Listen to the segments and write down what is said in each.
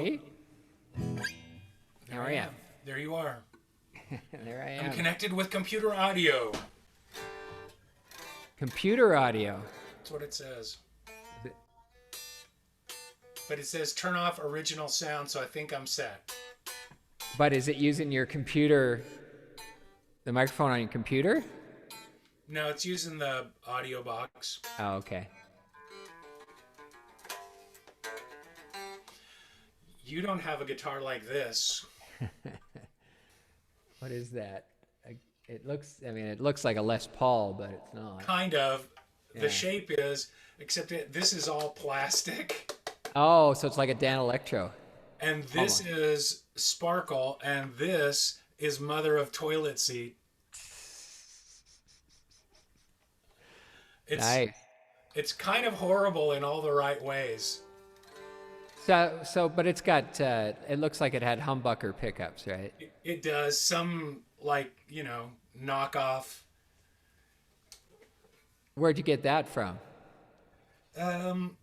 Ready? There How I are you? am. There you are. There I I'm am. connected with computer audio. Computer audio. That's what it says. Is it- But it says turn off original sound, so I think I'm set. But is it using your computer, the microphone on your computer? No, it's using the audio box. Oh, okay. You don't have a guitar like this. What is that? It looks, I mean, it looks like a Les Paul, but it's not. Kind of. The Yeah. shape is, except this is all plastic. Oh, so it's like a Dan Electro. And this Almost. is Sparkle, and this is Mother of Toilet Seat. It's Nice. it's kind of horrible in all the right ways. But it's got, it looks like it had humbucker pickups, right? It does some like, knockoff. Where'd you get that from? Um,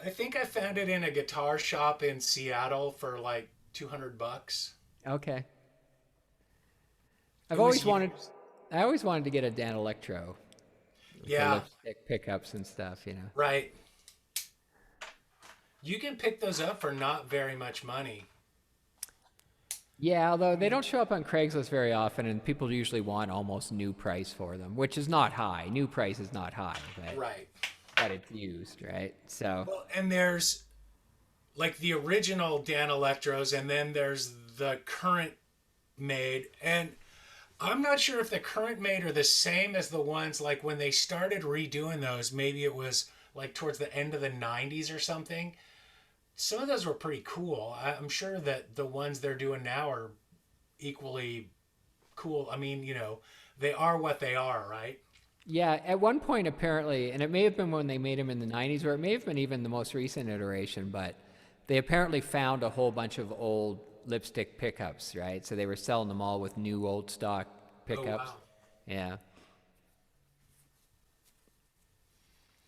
I think I found it in a guitar shop in Seattle for like $200. Okay. It I've was always wanted, used. I always wanted to get a Dan Electro with the Yeah, lipstick pickups and stuff, you know? right. You can pick those up for not very much money. Yeah, although they don't show up on Craigslist very often, and people usually want almost new price for them, which is not high. New price is not high, Right. but it's used, right? So, Well, and there's like the original Dan Electros, and then there's the current made. And I'm not sure if the current made are the same as the ones like when they started redoing those. Maybe it was like towards the end of the 90s or something. Some of those were pretty cool. I'm sure that the ones they're doing now are equally cool. I mean, they are what they are, right? yeah, at one point apparently, and it may have been when they made them in the 90s, or it may have been even the most recent iteration, but they apparently found a whole bunch of old lipstick pickups, right? So they were selling them all with new old stock Oh, pickups. wow. Yeah,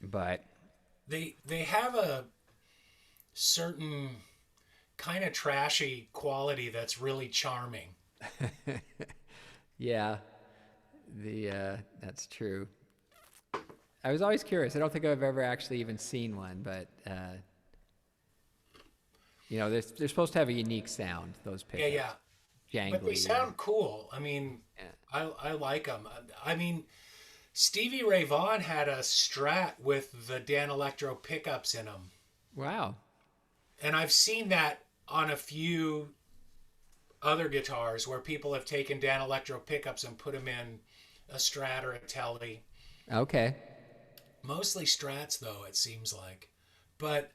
but They have a certain kind of trashy quality that's really charming. yeah, that's true. I was always curious. I don't think I've ever actually even seen one, but they're supposed to have a unique sound. Those Yeah, pickups, yeah. But they jangly. sound cool. I mean, Yeah. I like them. I mean, Stevie Ray Vaughan had a Strat with the Dan Electro pickups in them. Wow. And I've seen that on a few other guitars where people have taken Dan Electro pickups and put them in a Strat or a Tele. Okay. Mostly Strats, though, it seems like. But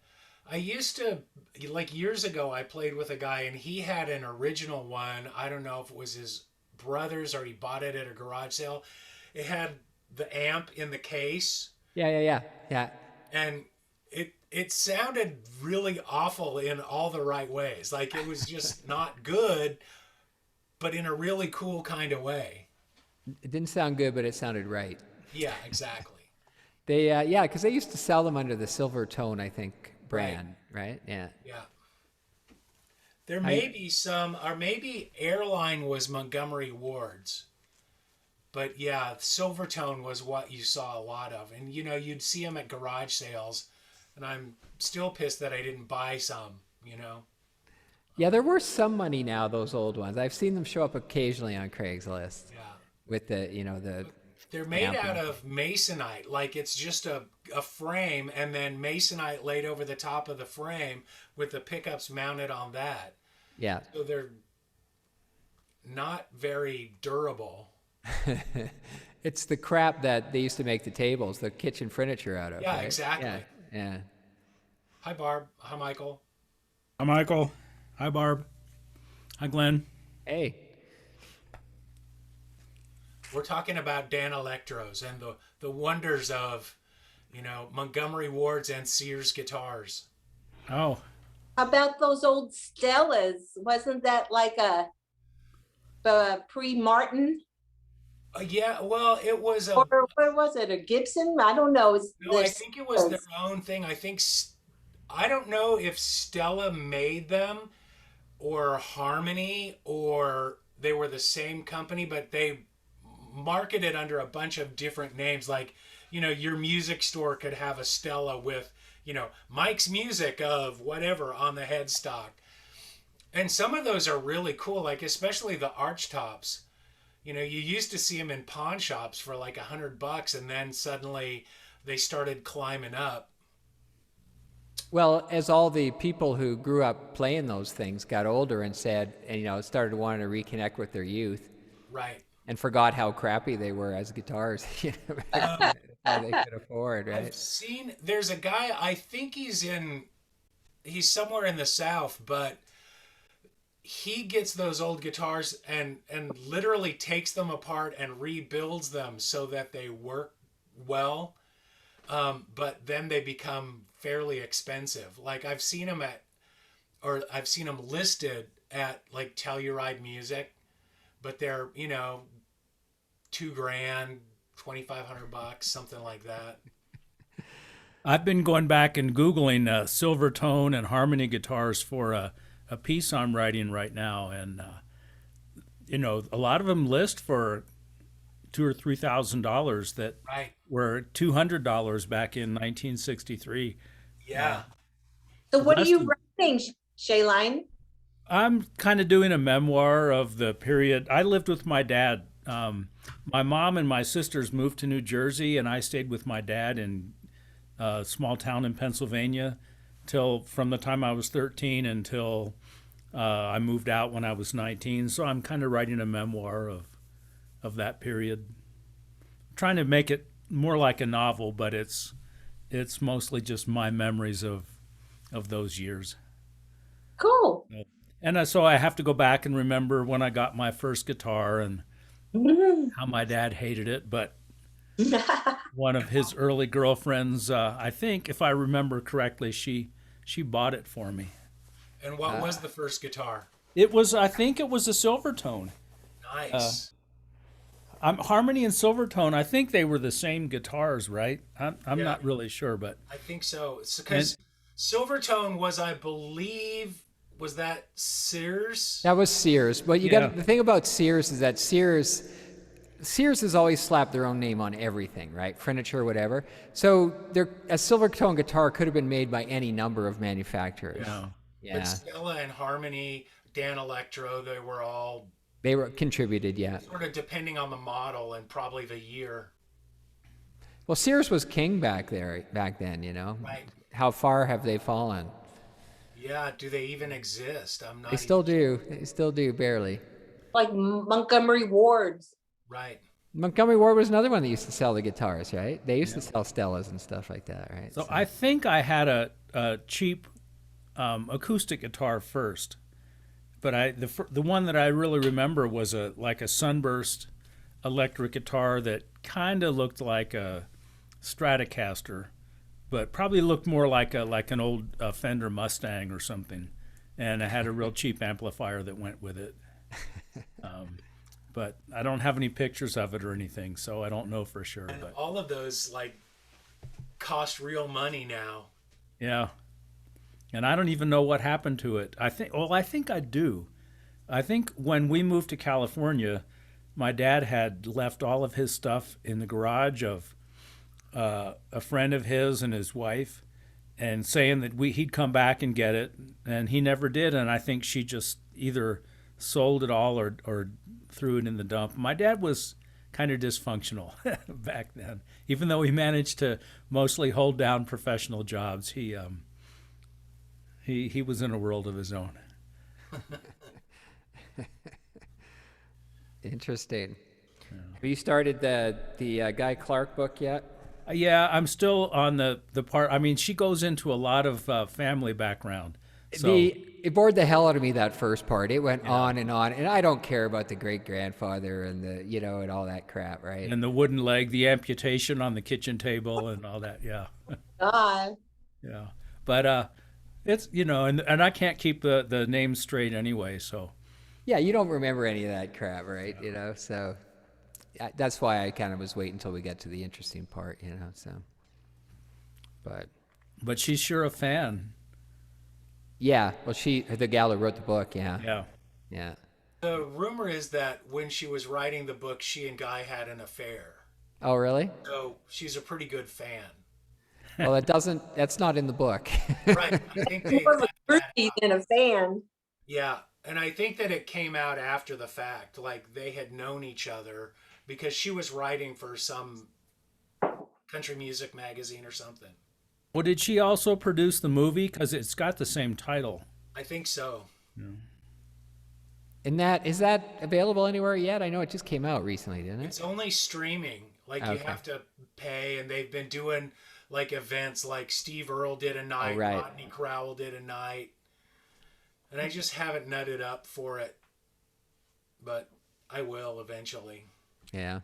I used to, like years ago, I played with a guy and he had an original one. I don't know if it was his brother's or he bought it at a garage sale. It had the amp in the case Yeah, yeah, yeah, yeah. and it sounded really awful in all the right ways. Like it was just not good, but in a really cool kind of way. It didn't sound good, but it sounded right. Yeah, exactly. Yeah, because they used to sell them under the Silver Tone, I think, Right. brand, right? Yeah. Yeah. There I may be some, or maybe Airline was Montgomery Ward's. But yeah, Silvertone was what you saw a lot of. And you'd see them at garage sales. And I'm still pissed that I didn't buy some. Yeah, they're worth some money now, those old ones. I've seen them show up occasionally on Craigslist Yeah. with the They're made amp. out of masonite. Like it's just a frame and then masonite laid over the top of the frame with the pickups mounted on that. Yeah. So they're not very durable. It's the crap that they used to make the tables, the kitchen furniture out of, Yeah, right? exactly. Yeah, yeah. Hi, Barb. Hi, Michael. Hi, Michael. Hi, Barb. Hi, Glenn. Hey, We're talking about Dan Electros and the wonders of, Montgomery Ward's and Sears guitars. Oh, How about those old Stellas? Wasn't that like a pre-Martin? Yeah, well, it was Or what was it? A Gibson? I don't know. It's no, I the think it was their Stellas. own thing. I think I don't know if Stella made them or Harmony or they were the same company, but they marketed under a bunch of different names. Like, your music store could have a Stella with, Mike's Music of whatever on the headstock. And some of those are really cool, like especially the arch tops. You used to see them in pawn shops for like $100, and then suddenly they started climbing up. Well, as all the people who grew up playing those things got older and said, and started wanting to reconnect with their youth Right. and forgot how crappy they were as guitars, back then, how they could afford, I've right? seen there's a guy, I think he's somewhere in the South, but he gets those old guitars and literally takes them apart and rebuilds them so that they work well. But then they become fairly expensive. Like I've seen them listed at like Telluride Music, but they're, $2,000, $2,500, something like that. I've been going back and Googling Silvertone and Harmony guitars for a piece I'm writing right now. And, a lot of them list for $2,000 or $3,000 that Right. were $200 back in 1963. Yeah. So what are Less you than- writing, Shaline? I'm kind of doing a memoir of the period. I lived with my dad. My mom and my sisters moved to New Jersey, and I stayed with my dad in a small town in Pennsylvania till from the time I was 13 until I moved out when I was 19. So I'm kind of writing a memoir of that period, trying to make it more like a novel, but it's mostly just my memories of those years. Cool. And so I have to go back and remember when I got my first guitar and how my dad hated it. But one of his early girlfriends, I think, if I remember correctly, she bought it for me. And what was the first guitar? I think it was a Silvertone. Nice. Harmony and Silvertone, I think they were the same guitars, right? I'm Yeah. not really sure, but I think so. Because Silvertone was, I believe, was that Sears? That was Sears. But the thing about Sears is that Sears has always slapped their own name on everything, right? Furniture, whatever. So a Silvertone guitar could have been made by any number of manufacturers. yeah. Yeah. But Stella and Harmony, Dan Electro, they were all They were contributed, yeah. sort of depending on the model and probably the year. Well, Sears was king back then, Right. How far have they fallen? Yeah, do they even exist? I'm not They still do. They still do, barely. Like Montgomery Ward's. right. Montgomery Ward was another one that used to sell the guitars, right? They used to sell Stellas and stuff like that, right? So I think I had a cheap acoustic guitar first, but the one that I really remember was like a Sunburst electric guitar that kind of looked like a Stratocaster, but probably looked more like an old Fender Mustang or something, and it had a real cheap amplifier that went with it. But I don't have any pictures of it or anything, so I don't know for sure. And But all of those like cost real money now. yeah, and I don't even know what happened to it. I think I do. I think when we moved to California, my dad had left all of his stuff in the garage of a friend of his and his wife, and saying that he'd come back and get it, and he never did. And I think she just either sold it all or threw it in the dump. My dad was kind of dysfunctional back then, even though he managed to mostly hold down professional jobs. He was in a world of his own. Interesting. Have you started the Guy Clark book yet? Yeah, I'm still on the part. I mean, she goes into a lot of family background. So It bored the hell out of me, that first part. It went on, and I don't care about the great grandfather and and all that crap, right? and the wooden leg, the amputation on the kitchen table, and all that. Yeah, God. yeah. But it's and I can't keep the names straight anyway. So Yeah, you don't remember any of that crap, right? So that's why I kind of was waiting until we get to the interesting part, so. But she's sure a fan. Yeah. Well, the gal who wrote the book. Yeah. Yeah. Yeah. The rumor is that when she was writing the book, she and Guy had an affair. Oh, really? So she's a pretty good fan. Well, that's not in the book. Right. I think they More of a left that groupie out. than a fan. Yeah. And I think that it came out after the fact. Like they had known each other because she was writing for some country music magazine or something. Well, did she also produce the movie? Because it's got the same title. I think so. And is that available anywhere yet? I know it just came out recently, didn't it? It's only streaming. Like you Okay. have to pay, and they've been doing like events like Steve Earle did a night, right. Rodney Crowell did a night. And I just haven't nutted up for it. But I will eventually. Yeah.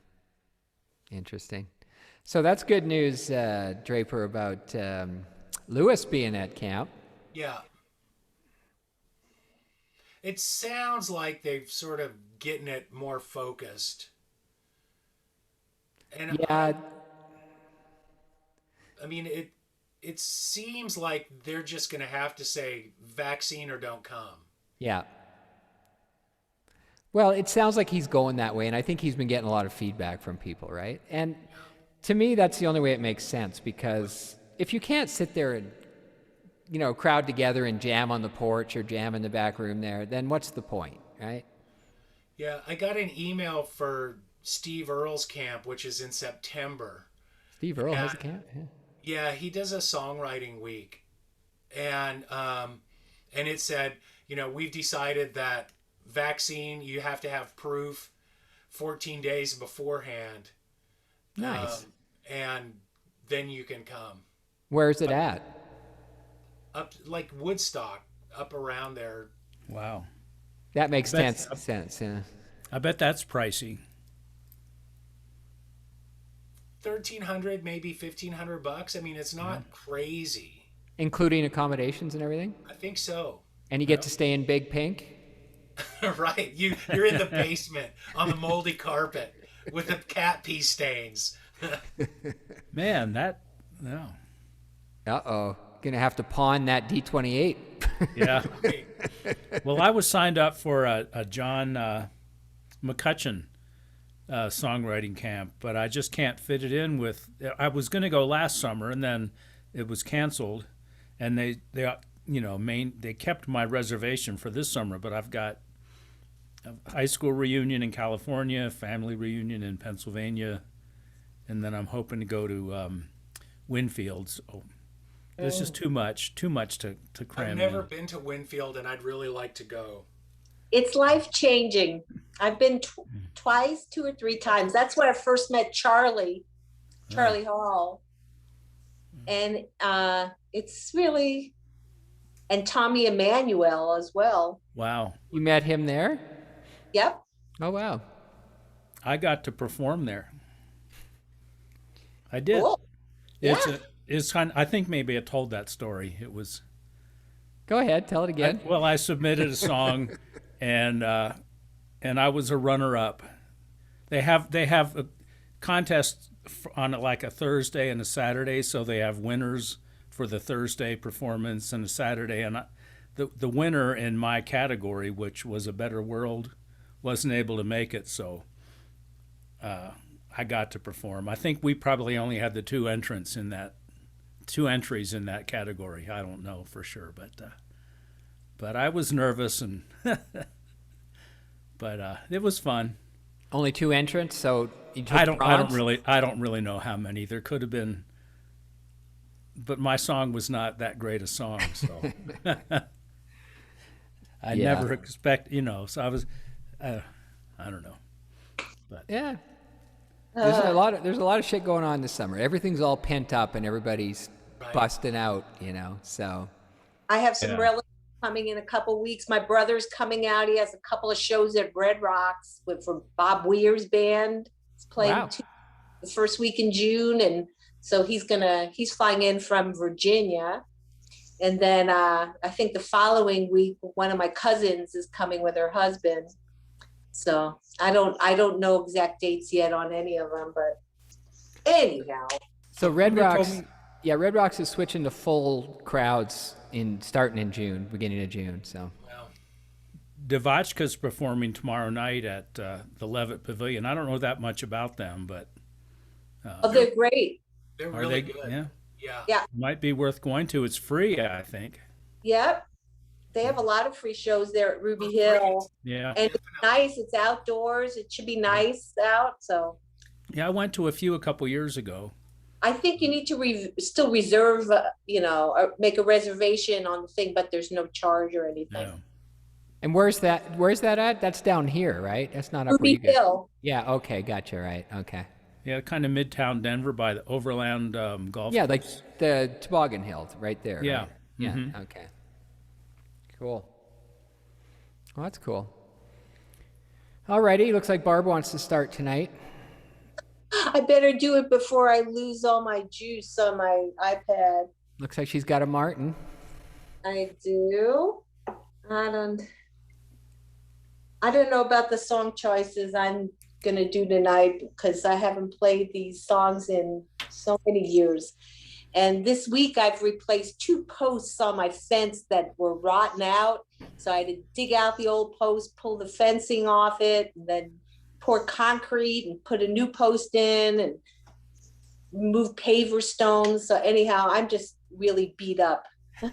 Interesting. So that's good news, Draper, about Lewis being at camp. Yeah. It sounds like they've sort of getting it more focused. And Yeah. I mean it seems like they're just going to have to say vaccine or don't come. Yeah. Well, it sounds like he's going that way, and I think he's been getting a lot of feedback from people, right? And to me, that's the only way it makes sense, because if you can't sit there and, crowd together and jam on the porch or jam in the back room there, then what's the point, right? Yeah, I got an email for Steve Earle's camp, which is in September. Steve Earle has a camp? Yeah. Yeah, he does a songwriting week. And it said, we've decided that vaccine, you have to have proof 14 days beforehand. Nice. And then you can come. Where is it at? Up like Woodstock, up around there. Wow. That makes That's- sense. Yeah. I bet that's pricey. 1,300, maybe $1,500. I mean, it's not crazy. Including accommodations and everything? I think so. And you get to stay in Big Pink? Right. You're in the basement on the moldy carpet with the cat pee stains. Man, no. Uh-oh. Gonna have to pawn that D28. Yeah. Well, I was signed up for a John McCutcheon songwriting camp, but I just can't fit it in with. I was going to go last summer, and then it was canceled, and they kept my reservation for this summer, but I've got a high school reunion in California, family reunion in Pennsylvania, and then I'm hoping to go to Winfield. So this is too much to cram I've never in. been to Winfield, and I'd really like to go. It's life-changing. I've been twice, 2 or 3 times. That's where I first met Charlie Hall. And it's really, and Tommy Emmanuel as well. Wow. You met him there? Yep. Oh, wow. I got to perform there. I did. Cool. It's kind. I think maybe I told that story. It was. Go ahead, tell it again. I submitted a song, and I was a runner-up. They have a contest on like a Thursday and a Saturday, so they have winners for the Thursday performance and a Saturday. And the winner in my category, which was A Better World, wasn't able to make it, so I got to perform. I think we probably only had the two entries in that category. I don't know for sure, but I was nervous, and but it was fun. Only 2 entrants, so you took I don't bronze? really know how many. There could have been, but my song was not that great a song, so I Yeah. never expect, so I was I don't know. Yeah. There's a lot of shit going on this summer. Everything's all pent up and everybody's busting out, so. I have some Yeah. relatives coming in a couple weeks. My brother's coming out. He has a couple of shows at Red Rocks for Bob Weir's band. He's playing Wow. the first week in June. And so he's flying in from Virginia. And then I think the following week, one of my cousins is coming with her husband. So I don't know exact dates yet on any of them, but anyhow. So Red Peter told Rocks, me- Yeah, Red Rocks is switching to full crowds starting in June, beginning of June. So Well, Devotchka's performing tomorrow night at the Levitt Pavilion. I don't know that much about them, but Oh, they're great. they're are really they? good. Yeah, Yeah. Yeah. might be worth going to. It's free, I think. Yep. They have a lot of free shows there at Ruby For free. Hill. Yeah, And it's nice. It's outdoors. It should be nice out. So yeah. I went to a few a couple years ago. I think you need to still reserve, or make a reservation on the thing, but there's no charge or anything. Yeah, and where's that? Where's that at? That's down here, right? That's not up where you Ruby guys. Hill. Yeah. Okay. Gotcha. Right. Okay. yeah. Kind of midtown Denver by the Overland Golf. Yeah, like the Toboggan Hill, right there. Yeah. Right? Yeah. Okay. Cool. Well, that's cool. Alrighty. Looks like Barb wants to start tonight. I better do it before I lose all my juice on my iPad. Looks like she's got a Martin. I do. I don't know about the song choices I'm gonna do tonight because I haven't played these songs in so many years. And this week I've replaced 2 posts on my fence that were rotten out. So I had to dig out the old post, pull the fencing off it, and then pour concrete and put a new post in and move paver stones. So anyhow, I'm just really beat up. And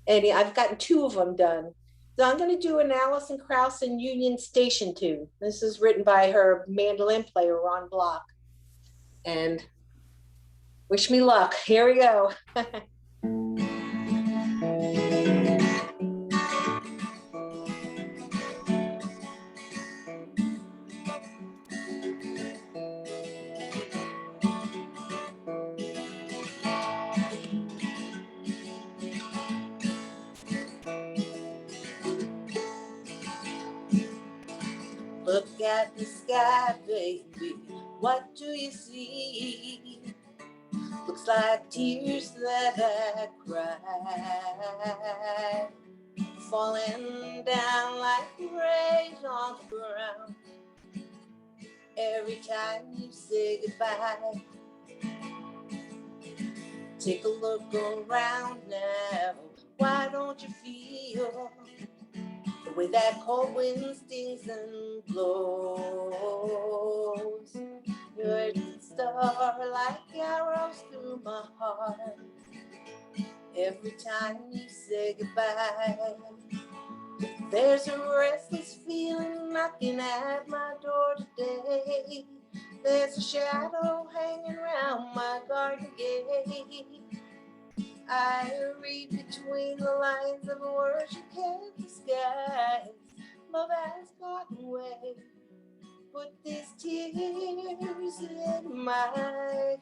I've gotten 2 of them done. So I'm going to do an Alison Krauss and Union Station tune. This is written by her mandolin player, Ron Block. And wish me luck. Here we go. Look at the sky, baby. What do you see? Looks like tears that I cried, falling down like rain on the ground. Every time you say goodbye, take a look around now. Why don't you feel the way that cold wind stings and blows? You're a star like arrows through my heart. Every time you say goodbye, there's a restless feeling knocking at my door today. There's a shadow hanging around my garden gate. I read between the lines of words you can't disguise. Love has gotten away. Put these tears in my eyes.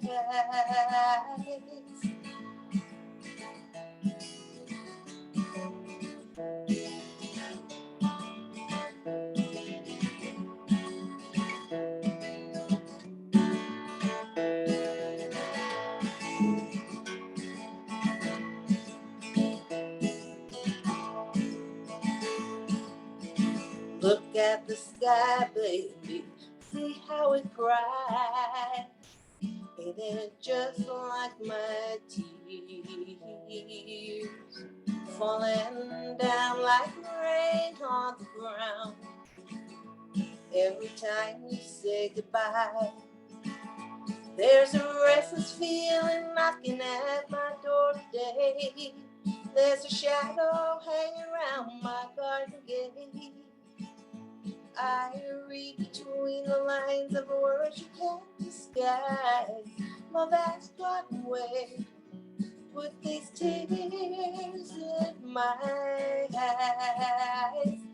Look at the sky, baby, see how it cries. Ain't it just like my tears, falling down like rain on the ground. Every time you say goodbye, there's a restless feeling knocking at my door today. There's a shadow hanging around my garden gate. I read between the lines of words you can't disguise. Love has gotten away. Put these tears in my eyes.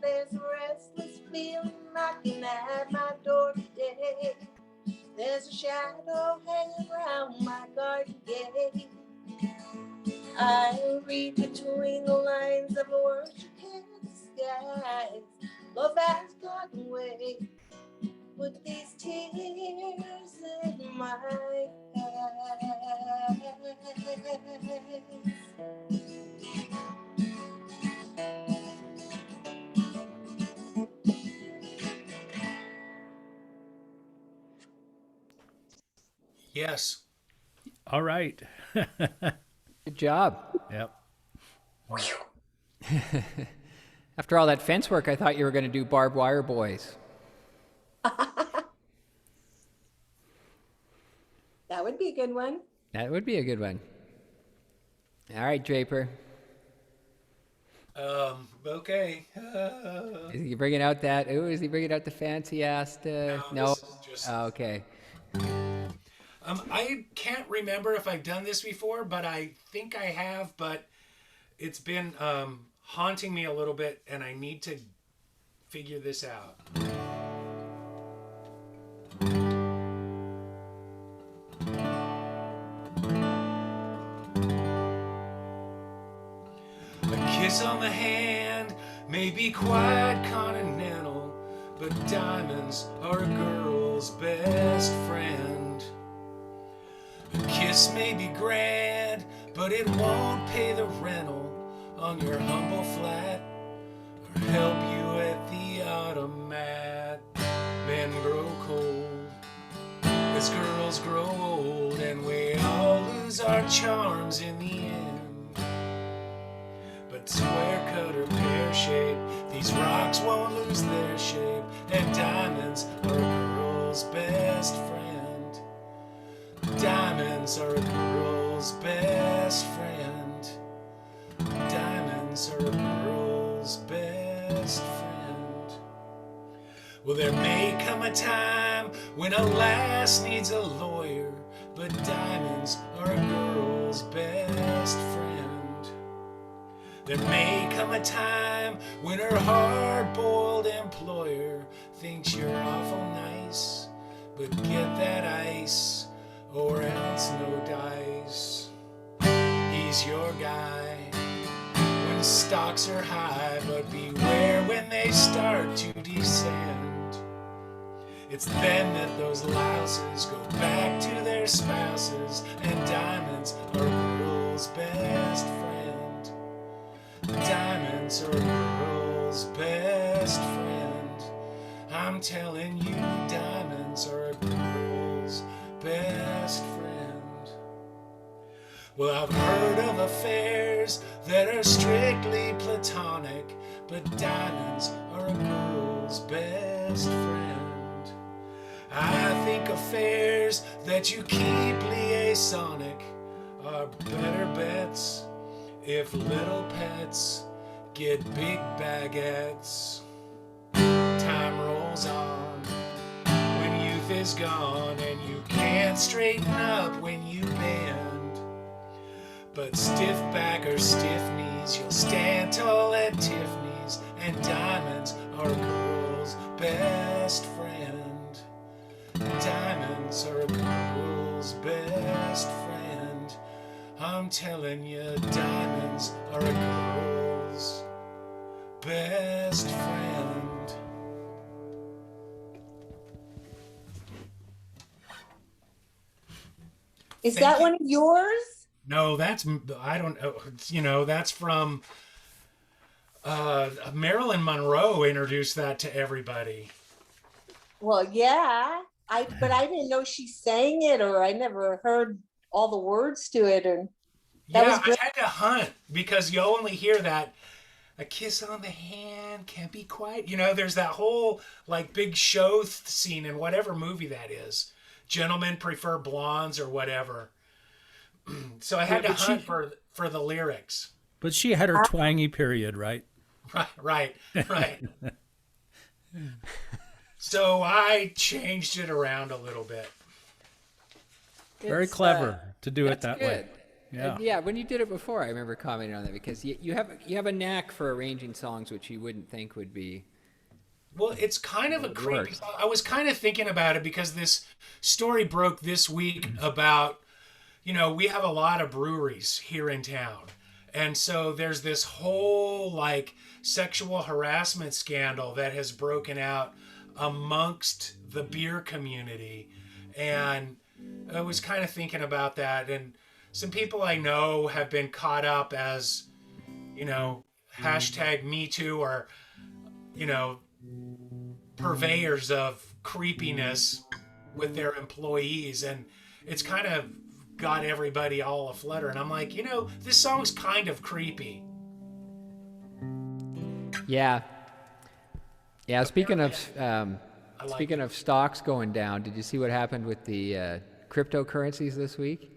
There's a restless feeling knocking at my door today. There's a shadow hanging around my garden gate. I read between the lines of words you can't disguise. Love has gotten away. Put these tears in my eyes. Yes. All right. Good job. Yep. After all that fence work, I thought you were going to do Barbed Wire Boys. That would be a good one. That would be a good one. All right, Draper. Okay. Is he bringing out that? Ooh, is he bringing out the fence? He asked. No. This is just, Oh, okay. I can't remember if I've done this before, but I think I have, but it's been haunting me a little bit, and I need to figure this out. A kiss on the hand may be quite continental, but diamonds are a girl's best friend. A kiss may be grand, but it won't pay the rental on your humble flat or help you at the automat. Men grow cold as girls grow old, and we all lose our charms in the end. But square cut or pear shape, these rocks won't lose their shape, and diamonds are a girl's best friend. Diamonds are a girl's best friend. Diamonds are a girl's best friend. Well, there may come a time when a lass needs a lawyer, but diamonds are a girl's best friend. There may come a time when her hard-boiled employer thinks you're awful nice, but get that ice or else no dice. He's your guy when stocks are high, but beware when they start to descend. It's then that those louses go back to their spouses, and diamonds are a girl's best friend. Diamonds are a girl's best friend. I'm telling you, diamonds are a girl's best friend. Well, I've heard of affairs that are strictly platonic, but diamonds are a girl's best friend. I think affairs that you keep liaisonic are better bets if little pets get big baguettes. Time rolls on when youth is gone, and you can't straighten up when you bend. But stiff back or stiff knees, you'll stand tall at Tiffany's, and diamonds are a girl's best friend. Diamonds are a girl's best friend. I'm telling you, diamonds are a girl's best friend. Is Thank that you. one of yours? No, that's, I don't know, that's from Marilyn Monroe introduced that to everybody. Well, yeah. But I didn't know she sang it, or I never heard all the words to it. And that was Yeah, great. I had to hunt because you only hear that a kiss on the hand can't be quiet. There's that whole like big show scene in whatever movie that is. Gentlemen prefer blondes or whatever. So I had to but hunt she- for the lyrics. But she had her twangy period, right? Right. So I changed it around a little bit. Very It's, clever to do it that's that way. good. Yeah. Yeah, when you did it before, I remember commenting on that because you have a knack for arranging songs which you wouldn't think would be. Well, it's kind of a creepy works. song. I was kind of thinking about it because this story broke this week about, we have a lot of breweries here in town. And so there's this whole like sexual harassment scandal that has broken out amongst the beer community. And I was kind of thinking about that. And some people I know have been caught up as, hashtag Me Too, or, purveyors of creepiness with their employees. And it's kind of got everybody all aflutter. And I'm like, this song's kind of creepy. Yeah. Yeah. Speaking of I like speaking of stocks going down, did you see what happened with the cryptocurrencies this week?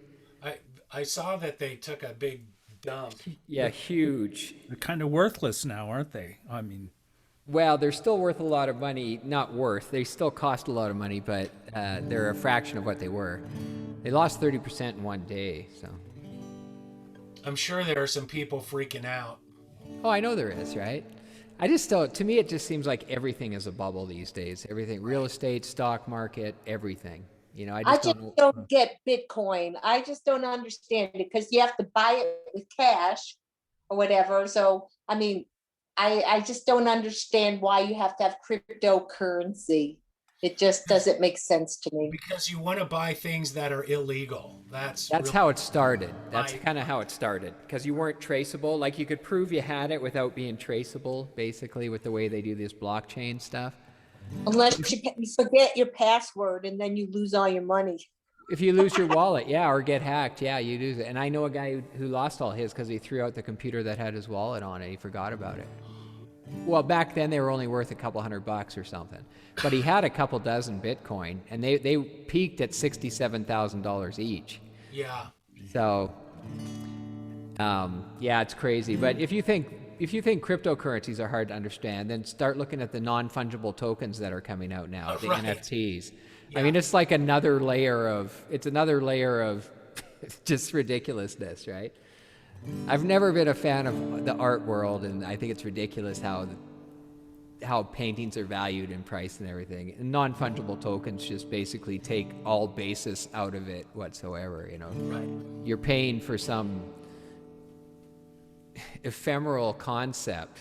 I saw that they took a big dump. Yeah, huge. They're kind of worthless now, aren't they? I mean, Well, they're still worth a lot of money. Not worth. They still cost a lot of money, but they're a fraction of what they were. They lost 30% in one day. So. I'm sure there are some people freaking out. Oh, I know there is, right? I just don't. To me, it just seems like everything is a bubble these days. Everything, real estate, stock market, everything. I I just just don't know. don't get Bitcoin. I just don't understand it because you have to buy it with cash or whatever. So, I mean, I just don't understand why you have to have cryptocurrency. It just doesn't make sense to me. Because you want to buy things that are illegal. That's That's how it started. That's Right. kind of how it started because you weren't traceable. Like you could prove you had it without being traceable, basically, with the way they do this blockchain stuff. Unless you forget your password and then you lose all your money. If you lose your wallet, yeah, or get hacked, yeah, you lose it. And I know a guy who lost all his because he threw out the computer that had his wallet on it. He forgot about it. Well, back then they were only worth a couple $100 or something. But he had a couple dozen Bitcoin, and they peaked at $67,000 each. Yeah. So, yeah, it's crazy. But if you think cryptocurrencies are hard to understand, then start looking at the non-fungible tokens that are coming out now, the Right. NFTs. Yeah. I mean, it's like another layer of just ridiculousness, right? I've never been a fan of the art world, and I think it's ridiculous how paintings are valued and priced and everything. And non-fungible tokens just basically take all basis out of it whatsoever. Right. You're paying for some ephemeral concept.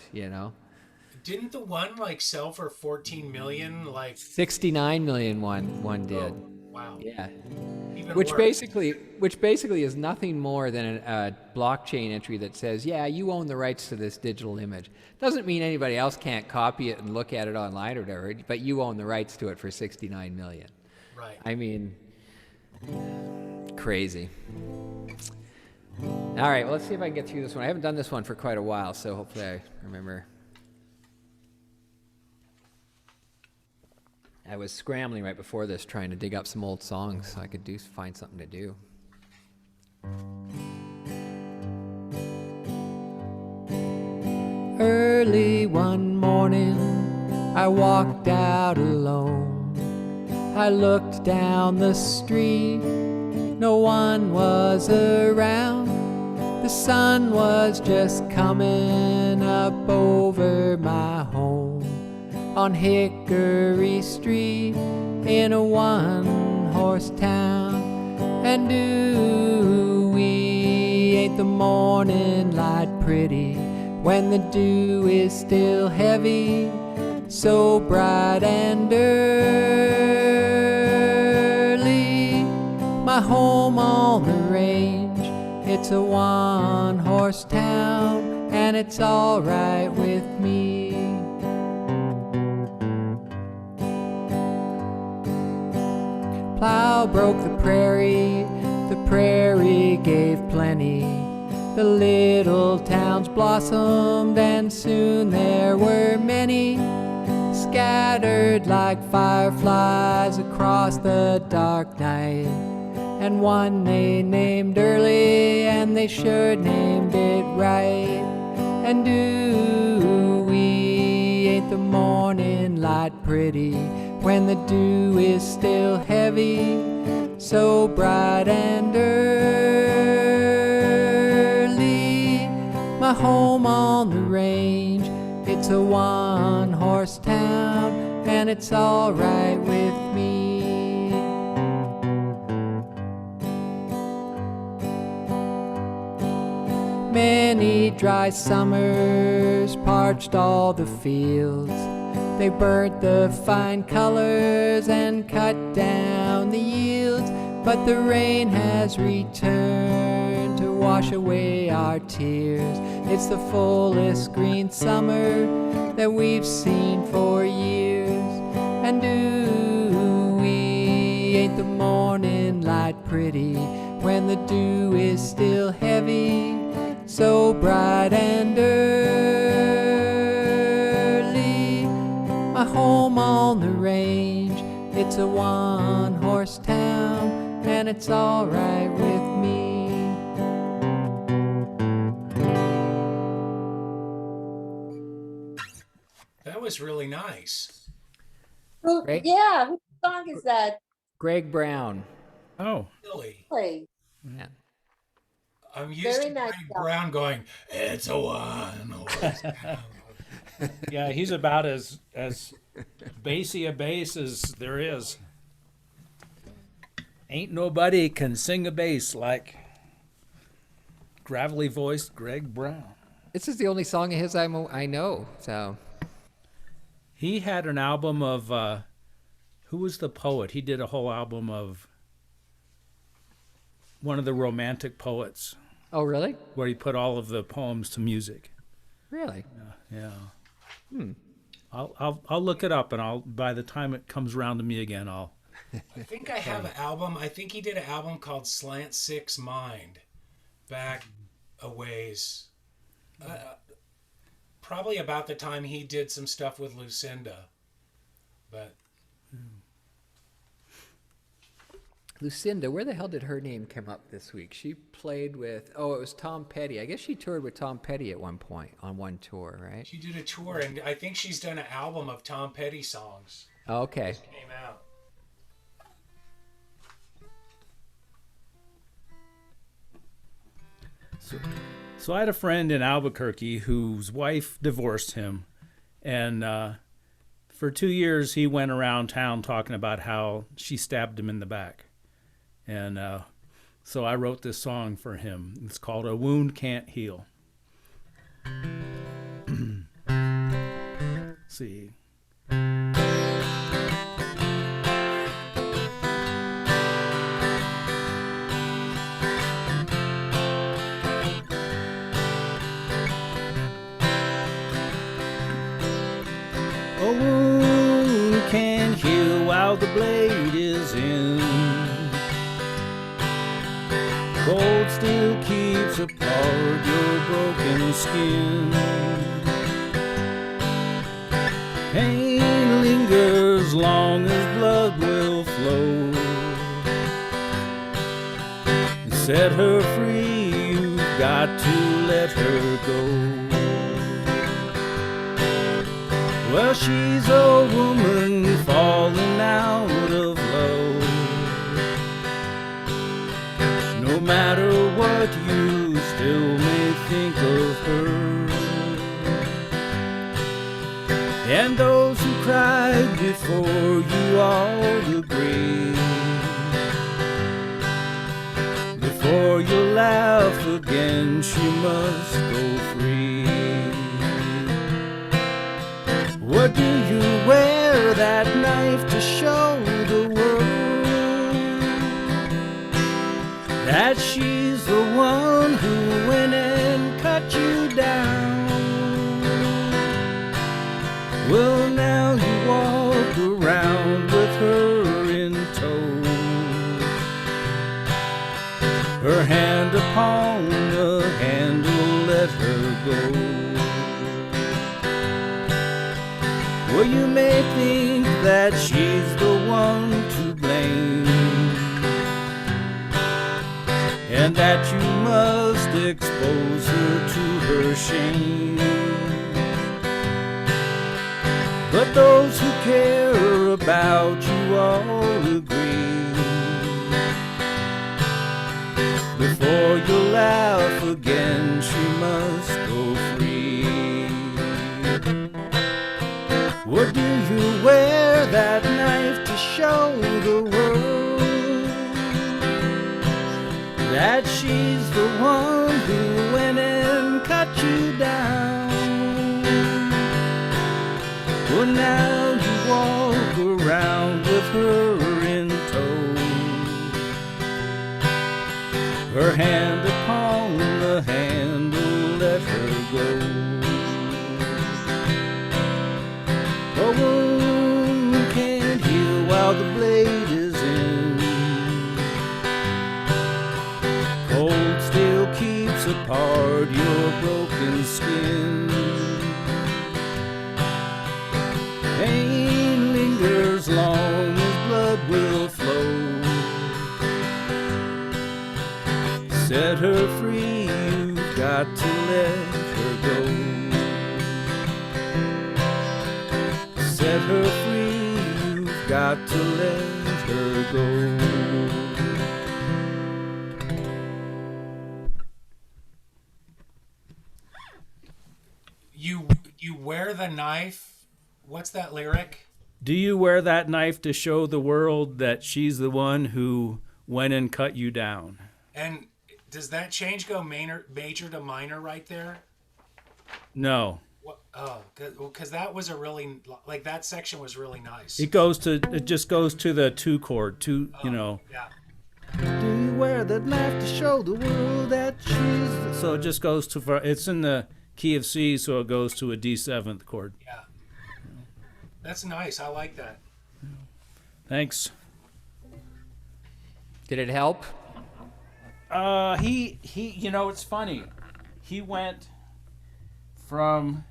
Didn't the one sell for 14 million? 69 million one did. Oh, wow. Yeah. Even Which worse. basically is nothing more than a blockchain entry that says, yeah, you own the rights to this digital image. Doesn't mean anybody else can't copy it and look at it online or whatever, but you own the rights to it for 69 million. Right. I mean, crazy. All right, well, let's see if I can get through this one. I haven't done this one for quite a while, so hopefully I remember. I was scrambling right before this trying to dig up some old songs so I could find something to do. Early one morning, I walked out alone. I looked down the street, no one was around. The sun was just coming up over my home on Hickory Street in a one-horse town. And ooh, ain't the morning light pretty when the dew is still heavy, so bright and early. My home on the range, it's a one-horse town, and it's all right with me. Plow broke the prairie gave plenty. The little towns blossomed, and soon there were many, scattered like fireflies across the dark night. And one they named early, and they sure named it right. And ooh, ain't the morning light pretty when the dew is still heavy, so bright and early. My home on the range, it's a one-horse town, and it's all right with me. Many dry summers parched all the fields. They burnt the fine colors and cut down the yields. But the rain has returned to wash away our tears. It's the fullest green summer that we've seen for years. And ooh, ain't the morning light pretty when the dew is still heavy, so bright and early. My home on the range, it's a one-horse town, and it's all right with me. That was really nice. Right. Yeah, whose song is that? Greg Brown. Oh, Really. Play? Yeah. I'm used Very to nice Greg song. Brown going, it's a one-horse town. yeah, he's about as bassy a bass as there is. Ain't nobody can sing a bass like gravelly voiced Greg Brown. This is the only song of his I know. So He had an album of who was the poet? He did a whole album of one of the Romantic poets oh really? where he put all of the poems to music. Really? Yeah. I'll look it up, and I'll by the time it comes around to me again, I'll. I think I have an album. I think he did an album called Slant Six Mind back a ways. Probably about the time he did some stuff with Lucinda. But Lucinda, where the hell did her name come up this week? She played with, it was Tom Petty. I guess she toured with Tom Petty at one point on one tour, right? she did a tour, and I think she's done an album of Tom Petty songs. Oh, okay. Came out. So I had a friend in Albuquerque whose wife divorced him, and for 2 years he went around town talking about how she stabbed him in the back. And so I wrote this song for him. It's called "A Wound Can't Heal." See. A wound can't heal while the blade is in. Cold still keeps apart your broken skin. Pain lingers long as blood will flow. Set her free, you've got to let her go. Well, she's a woman falling out of love. No matter what, you still may think of her. And those who cried before you all agree. Before you laugh again, she must go free. What do you wear that knife to show the world that she's the one who went and cut you down? Well, now you walk around with her in tow, her hand upon the handle, let her go. Well, you may think that she's the one to blame, and that you must expose her to her shame. But those who care about you all agree. Before you laugh again, she must go free. Or do you wear that knife to show the world that she's the one who went and cut you down? Well, now you walk around with her in tow, her hand upon the handle, let her go. A wound can't heal while the blade is in. broken skin. Pain lingers long as blood will flow. Set her free, you've got to let her go. Set her free, you've got to let her go. You wear the knife. What's that lyric? Do you wear that knife to show the world that she's the one who went and cut you down? And does that change go major to minor right there? No. What? Oh, because that was a really, like, that section was really nice. It just goes to the 2 chord, you know. Yeah. Do you wear that knife to show the world that she's... So it just goes to, it's in the key of C, so it goes to a D7th chord. Yeah. That's nice. I like that. Thanks. Did it help? He, you know, it's funny. He went from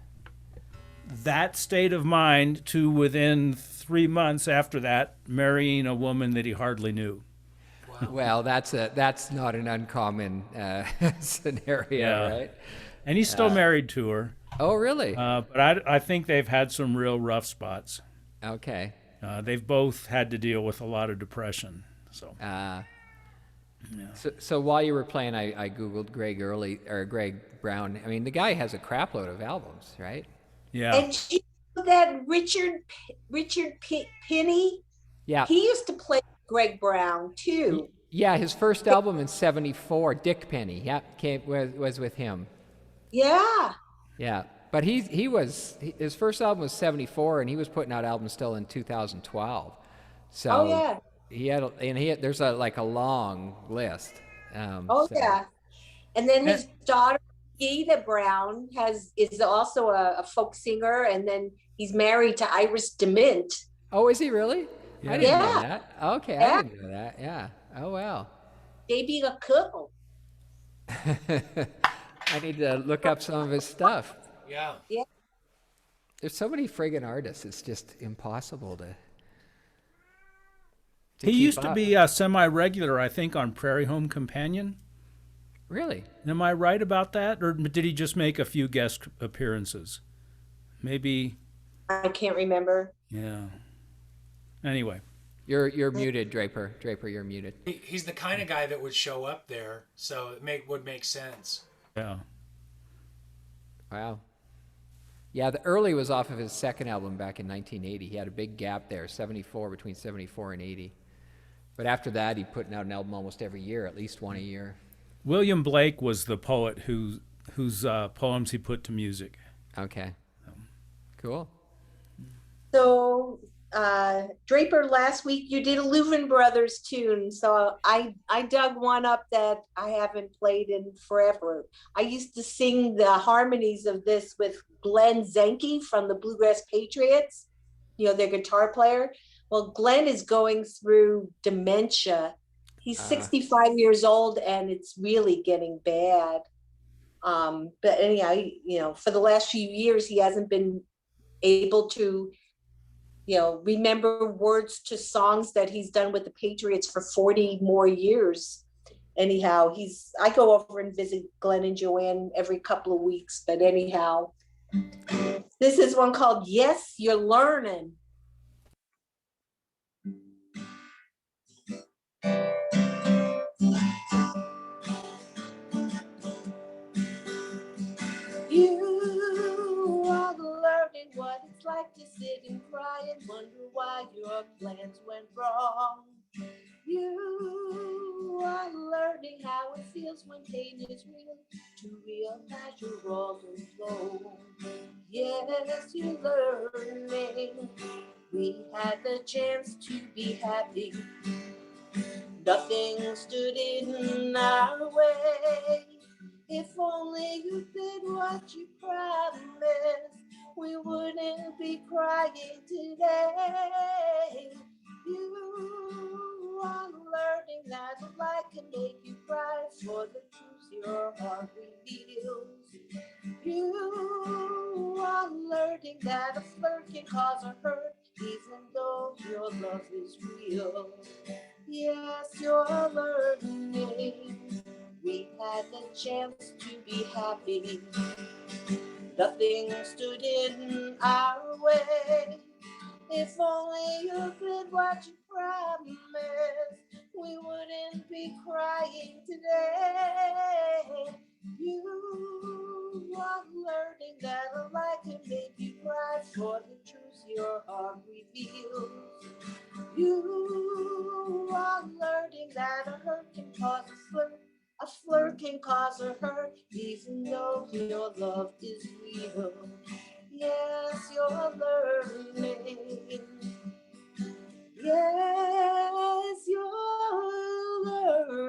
that state of mind to within 3 months after that marrying a woman that he hardly knew. Well, that's not an uncommon scenario, Yeah. right? And he's still married to her. Oh, really? But I think they've had some real rough spots. Okay. They've both had to deal with a lot of depression. So So while you were playing, I googled Greg Brown. I mean, the guy has a crapload of albums, right? yeah, And you know that Richard Penny, Yeah. he used to play Greg Brown too. Yeah, his first album in '74, Dick Penny. Yeah, was with him. Yeah. Yeah, but his first album was '74, and he was putting out albums still in 2012. So Oh yeah. there's a long list. Oh So- yeah. And then his daughter Gita Brown is also a folk singer, and then he's married to Iris DeMint. Oh, is he really? I didn't know Yeah. that. Okay, Yeah. I didn't know that. Yeah. Oh wow. They be a couple. I need to look up some of his stuff. Yeah. There's so many friggin' artists. It's just impossible to he keep used to up. be semi-regular, I think, on Prairie Home Companion. Really? Am I right about that, or did he just make a few guest appearances? Maybe. I can't remember. Yeah. Anyway. You're muted, Draper. Draper, you're muted. He's the kind of guy that would show up there, so it would make sense. Yeah. Wow. Yeah, the early was off of his second album back in 1980. He had a big gap there, between 74 and 80. But after that, he putting out an album almost every year, at least one a year. William Blake was the poet whose poems he put to music. Okay. Cool. So Draper, last week you did a Louvin Brothers tune, so I dug one up that I haven't played in forever. I used to sing the harmonies of this with Glenn Zenke from the Bluegrass Patriots, you know, their guitar player. Well, Glenn is going through dementia. He's 65 years old, and it's really getting bad. But anyhow, you know, for the last few years, he hasn't been able to, you know, remember words to songs that he's done with the Patriots for 40 more years. Anyhow, I go over and visit Glenn and Joanne every couple of weeks, but anyhow, this is one called Yes, You're Learning. You are learning what it's like to sit and cry and wonder why your plans went wrong. You are learning how it feels when pain is real, to realize you're all alone. Yes, you're learning. We had the chance to be happy. Nothing stood in our way. If only you did what you promised, we wouldn't be crying today. You are learning that life can make you cry for the truth your heart reveals. You are learning that a flirt can cause a hurt, even though your love is real. Yes, you're learning. We had the chance to be happy. Nothing stood in our way. If only you did what you promised, we wouldn't be crying today. You are learning that a lie can make you cry for the truth your heart reveals. You are learning that a hurt can cause a flirt. A flirt can cause a hurt, even though your love is real. Yes, you're learning. Yes, you're learning.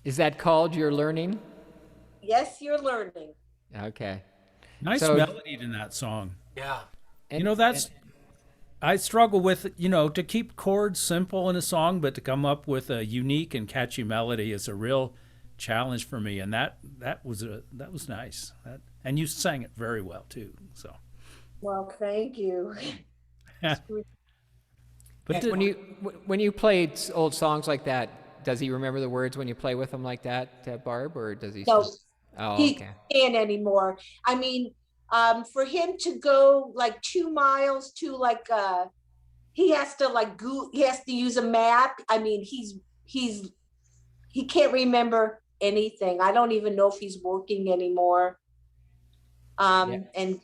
Is that called You're Learning? Yes, you're learning. Okay. Nice So- melody in that song. Yeah. And, You know, that's I struggle with, to keep chords simple in a song, but to come up with a unique and catchy melody is a real challenge for me. And that was nice. And you sang it very well too. So, Well, thank you. but when you play old songs like that, does he remember the words when you play with him like that, Barb, or does he? No, Oh, he okay. can't anymore. I mean, for him to go like 2 miles to like he has to like he has to use a map. I mean, he can't remember anything. I don't even know if he's working anymore. Yeah. And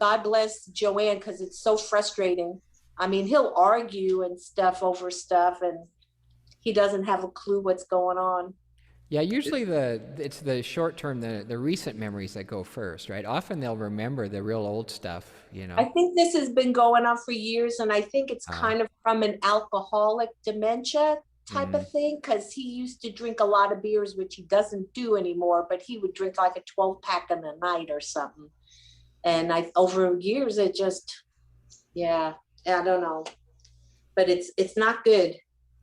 God bless Joanne, because it's so frustrating. I mean, he'll argue and stuff over stuff, and he doesn't have a clue what's going on. Yeah, usually it's the short term, the recent memories that go first, right? Often they'll remember the real old stuff, I think this has been going on for years, and I think it's Ah. kind of from an alcoholic dementia type of thing, because he used to drink a lot of beers, which he doesn't do anymore, but he would drink like a 12-pack in a night or something. And over years, it just, yeah, I don't know. But it's not good.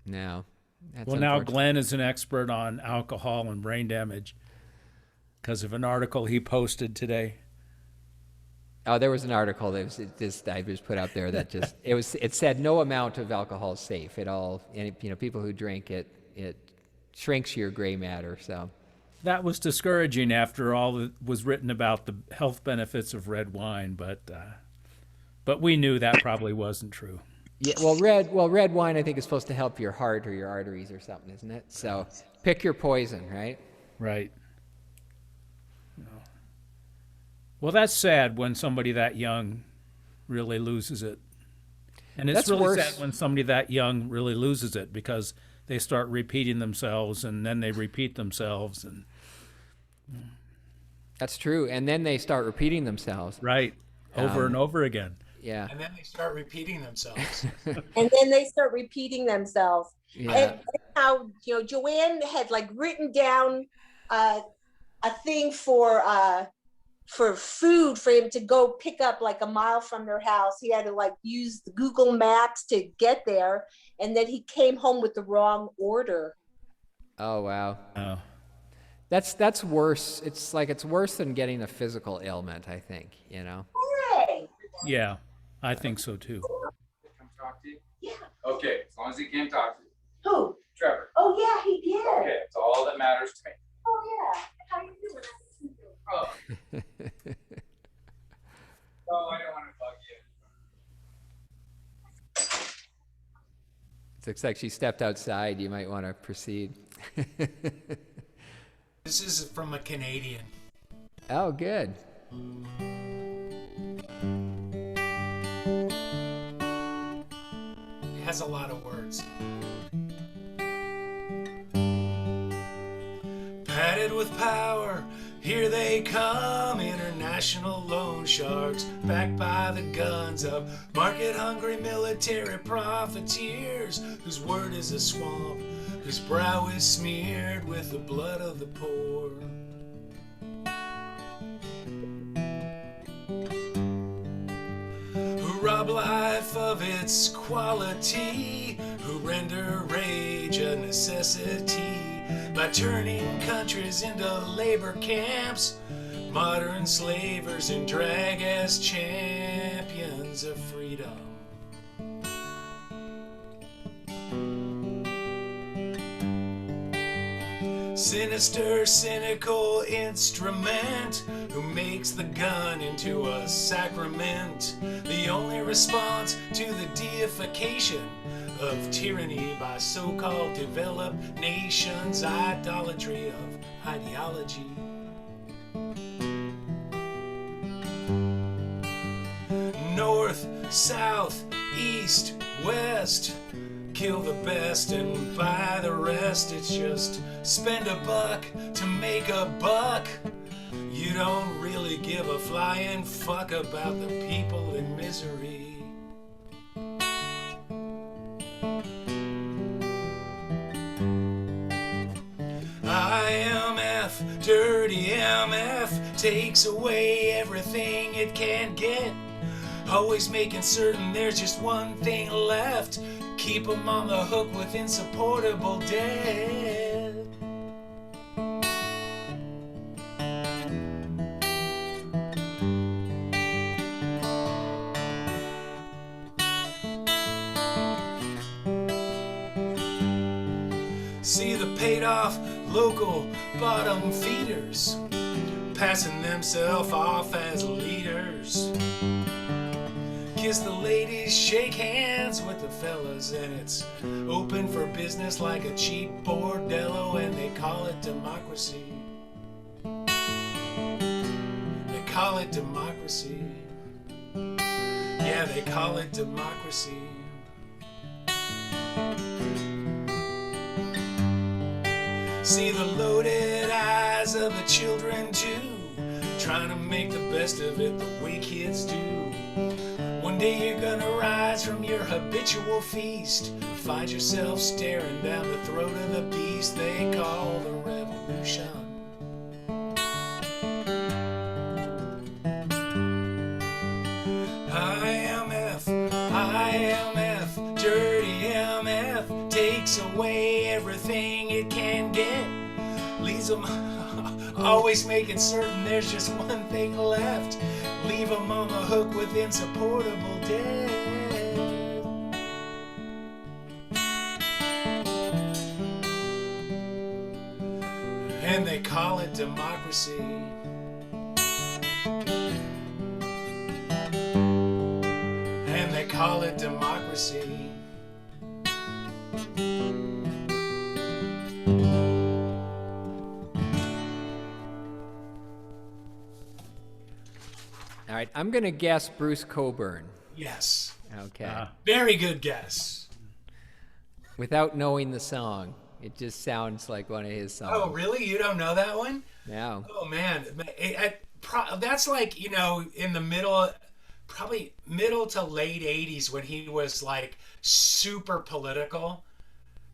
No. That's well, now unfortunate. Glenn is an expert on alcohol and brain damage because of an article he posted today. Oh, there was an article that I just put out there that just it said no amount of alcohol is safe. People who drink it shrinks your gray matter. So That was discouraging after all that was written about the health benefits of red wine, but we knew that probably wasn't true. yeah, red wine I think is supposed to help your heart or your arteries or something, isn't it? So pick your poison, right? Right. Well, that's sad when somebody that young really loses it. And it's That's really worse. sad when somebody that young really loses it because they start repeating themselves and then they repeat themselves and That's true. And then they start repeating themselves. right over and over again. Yeah. And then they start repeating themselves. And then they start repeating themselves. Yeah. And how, Joanne had like written down a thing for food for him to go pick up like a mile from their house. He had to like use the Google Maps to get there, and then he came home with the wrong order. Oh wow. Oh. That's worse. It's worse than getting a physical ailment, I think, Hey, Yeah, I think so too. Come talk to you? yeah. Okay, as long as he came talk to you. Who? Trevor. Oh yeah, he did. Okay, that's all that matters to me. Oh yeah. How you doing? Oh. Oh, I don't want to bug you. It looks like she stepped outside. You might want to proceed. This is from a Canadian. Oh, good. It has a lot of words. Padded with power, here they come, international loan sharks, backed by the guns of market-hungry military profiteers, whose word is a swamp, whose brow is smeared with the blood of the poor. Who rob life of its quality, who render rage a necessity, by turning countries into labor camps, modern slavers and drag as champions of freedom. Sinister, cynical instrument who makes the gun into a sacrament. The only response to the deification of tyranny by so-called developed nations, idolatry of ideology. North, south, east, west. Kill the best and buy the rest. It's just spend a buck to make a buck. You don't really give a flying fuck about the people in misery. IMF, dirty MF, takes away everything it can get. Always making certain there's just one thing left. Keep 'em on the hook with insupportable debt. See the paid off local bottom feeders passing themselves off as leaders. Kiss the ladies, shake hands with the fellas, and it's open for business like a cheap bordello, and they call it democracy. They call it democracy. Yeah, they call it democracy. See the loaded eyes of the children too, trying to make the best of it the way kids do. One day you're gonna rise from your habitual feast, find yourself staring down the throat of the beast they call the revolution. IMF, dirty MF, takes away everything it can get. Leaves them always making certain there's just one thing left. Leave them on the hook with insupportable debt. And they call it democracy. And they call it democracy. All right, I'm going to guess Bruce Cockburn. Yes. Okay. Very good guess. Without knowing the song, it just sounds like one of his songs. Oh, really? You don't know that one? No. Oh, man. That's like, you know, in the middle, probably middle to late 80s when he was like super political.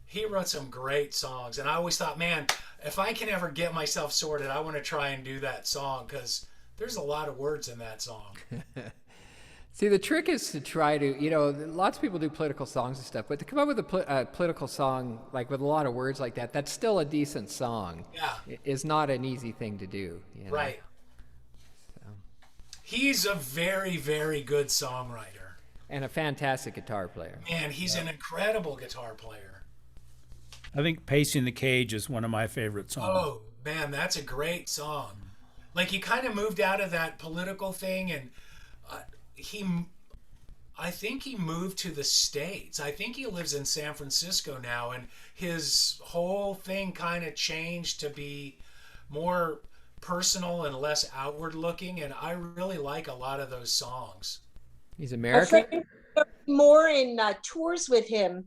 He wrote some great songs. And I always thought, man, if I can ever get myself sorted, I want to try and do that song because there's a lot of words in that song. See, the trick is to try to, you know, lots of people do political songs and stuff, but to come up with a political song, like with a lot of words like that, that's still a decent song. Yeah. Is not an easy thing to do. You know? Right. He's a very, very good songwriter. And a fantastic guitar player. Man, he's an incredible guitar player. I think Pacing the Cage is one of my favorite songs. Oh, man, that's a great song. Like, he kind of moved out of that political thing, and I think he moved to the States. I think he lives in San Francisco now, and his whole thing kind of changed to be more personal and less outward looking, and I really like a lot of those songs. He's My American? friend more in tours with him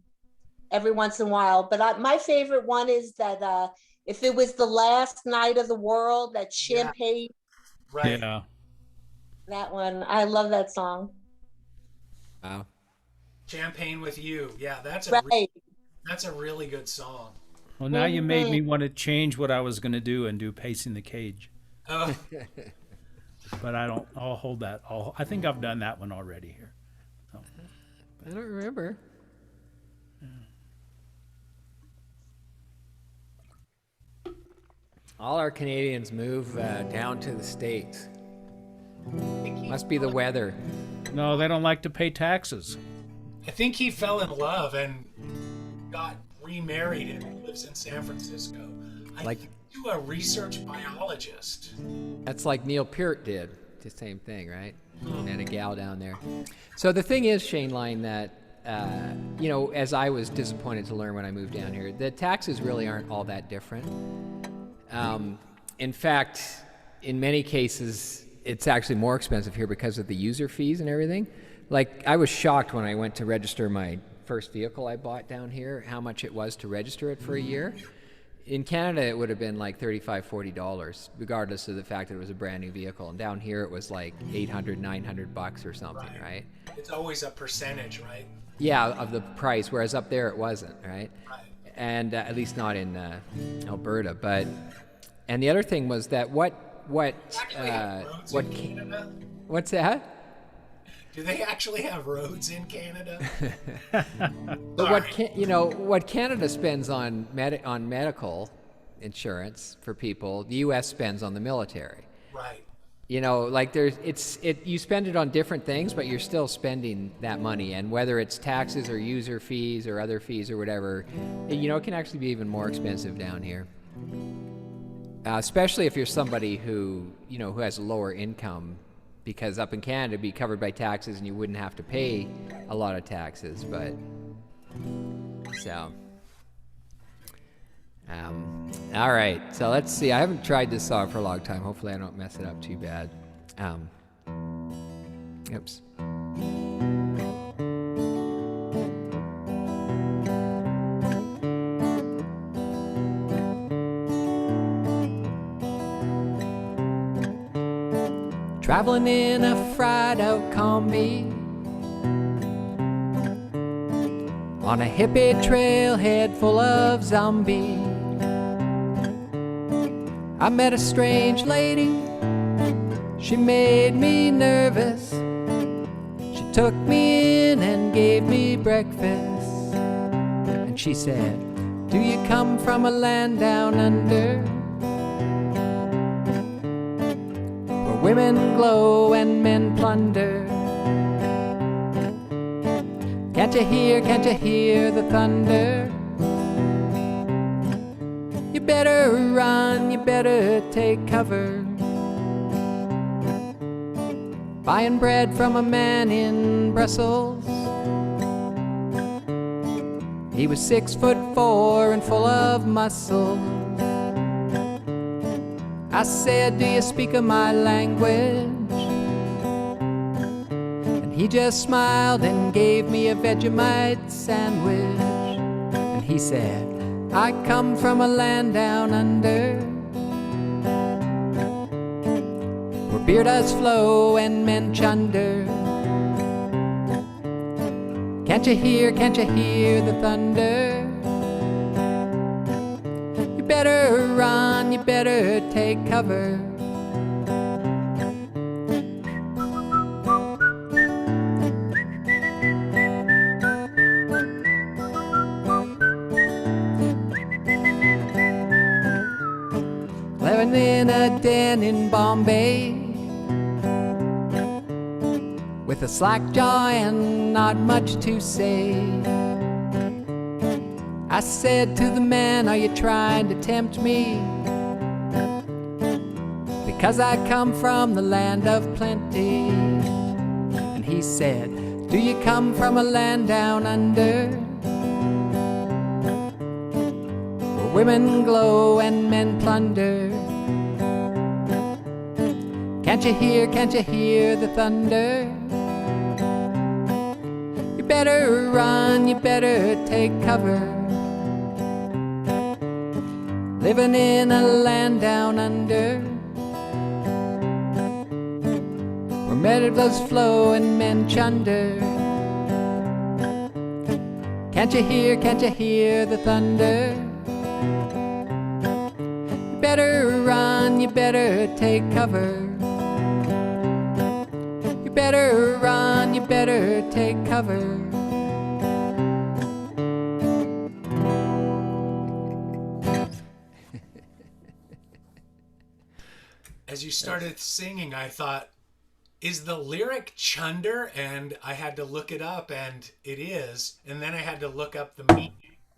every once in a while, but my favorite one is that if it was the last night of the world, that Champagne, Right. Yeah. that one. I love that song. Wow. Champagne with You. Yeah, that's Right. that's a really good song. Well, now you made me want to change what I was going to do and do Pacing the Cage. Oh, But I'll hold that. I think I've done that one already here. I don't remember. All our Canadians move down to the States. Must be the weather. No, they don't like to pay taxes. I think he fell in love and got remarried and lives in San Francisco. Like- Do a research biologist. That's like Neil Peart did. The same thing, right? Met a gal down there. So the thing is, Shane Line, that as I was disappointed to learn when I moved down here, the taxes really aren't all that different. In fact, in many cases, it's actually more expensive here because of the user fees and everything. Like, I was shocked when I went to register my first vehicle I bought down here, how much it was to register it for a year. In Canada, it would have been like $35, $40, regardless of the fact that it was a brand new vehicle. And down here, it was like $800, $900 or something, right? It's always a percentage, right? Yeah, of the price, whereas up there it wasn't, right? Right. And at least not in Alberta. And the other thing was that what Actually have roads what in Canada? what's that? Do they actually have roads in Canada? But what Canada spends on medical insurance for people, the U.S. spends on the military. Right. Like you spend it on different things, but you're still spending that money. And whether it's taxes or user fees or other fees or whatever, it can actually be even more expensive down here. Especially if you're somebody who has a lower income, because up in Canada, it'd be covered by taxes and you wouldn't have to pay a lot of taxes. But so. All right, so let's see. I haven't tried this song for a long time. Hopefully I don't mess it up too bad. Oops. Traveling in a fried out combi on a hippie trailhead full of zombies. I met a strange lady, she made me nervous. She took me in and gave me breakfast. And she said, "Do you come from a land down under, where women glow and men plunder? Can't you hear the thunder? You better run, you better take cover. Buying bread from a man in Brussels. He was 6'4" and full of muscle. I said, "Do you speak of my language?" And he just smiled and gave me a Vegemite sandwich. And he said, "I come from a land down under, where beer does flow and men chunder. Can't you hear the thunder? You better run, you better take cover." Living in a den in Bombay, with a slack jaw and not much to say. I said to the man, "Are you trying to tempt me? Because I come from the land of plenty." And he said, "Do you come from a land down under, where women glow and men plunder? Can't you hear the thunder? You better run, you better take cover. Living in a land down under, where meadows flow and men chunder. Can't you hear the thunder? You better run, you better take cover. You better run, you better take cover." as you started singing, I thought, is the lyric chunder? And I had to look it up, and it is. And then I had to look up the meaning.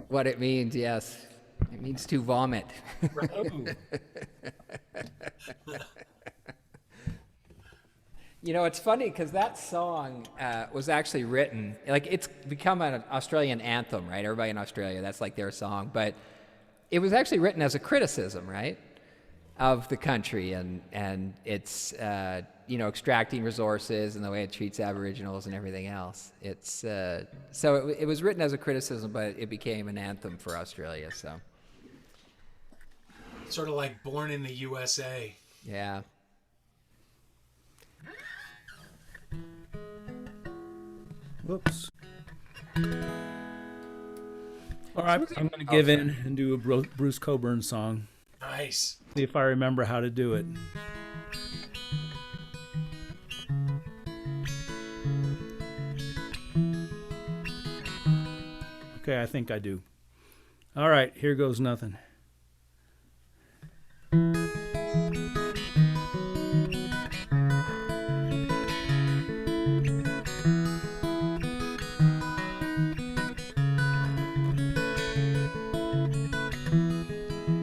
What it means, yes. It means to vomit. You know, it's funny because that song was actually written, like it's become an Australian anthem, right? Everybody in Australia, that's like their song. But it was actually written as a criticism, right, of the country and its, you know, extracting resources and the way it treats Aboriginals and everything else. It's so it was written as a criticism, but it became an anthem for Australia. So Sort of like Born in the USA. yeah. Whoops. All right, I'm going to give in and do a Bruce Coburn song. Nice. See if I remember how to do it. Okay, I think I do. All right, here goes nothing.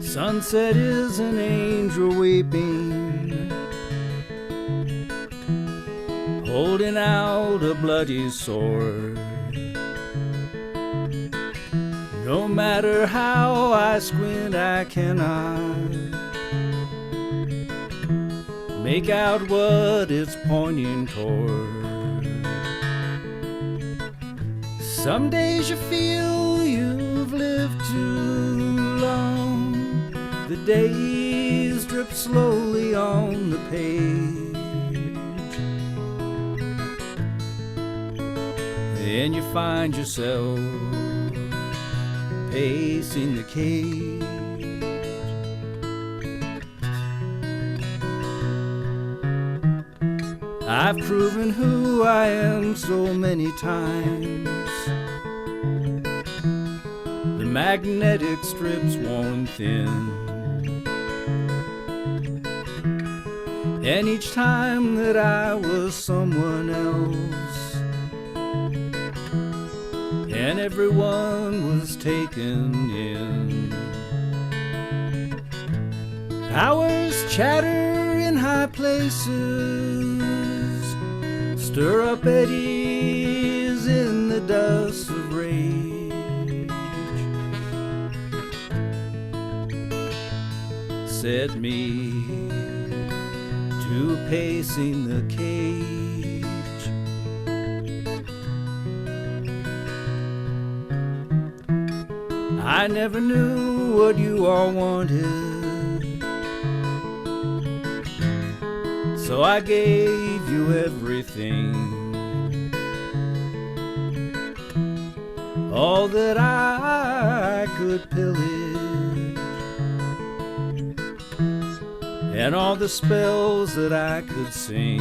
Sunset is an angel weeping, holding out a bloody sword. No matter how I squint, I cannot make out what it's pointing toward. Some days you feel you've lived too long. The days drip slowly on the page, and you find yourself pacing the cage. I've proven who I am so many times. The magnetic strip's worn thin, and each time that I was someone else, and everyone was taken in. Powers chatter in high places, stir up eddies in the dust of rage. Set me to pacing the cage. I never knew what you all wanted, so I gave you everything, all that I could pillage, and all the spells that I could sing.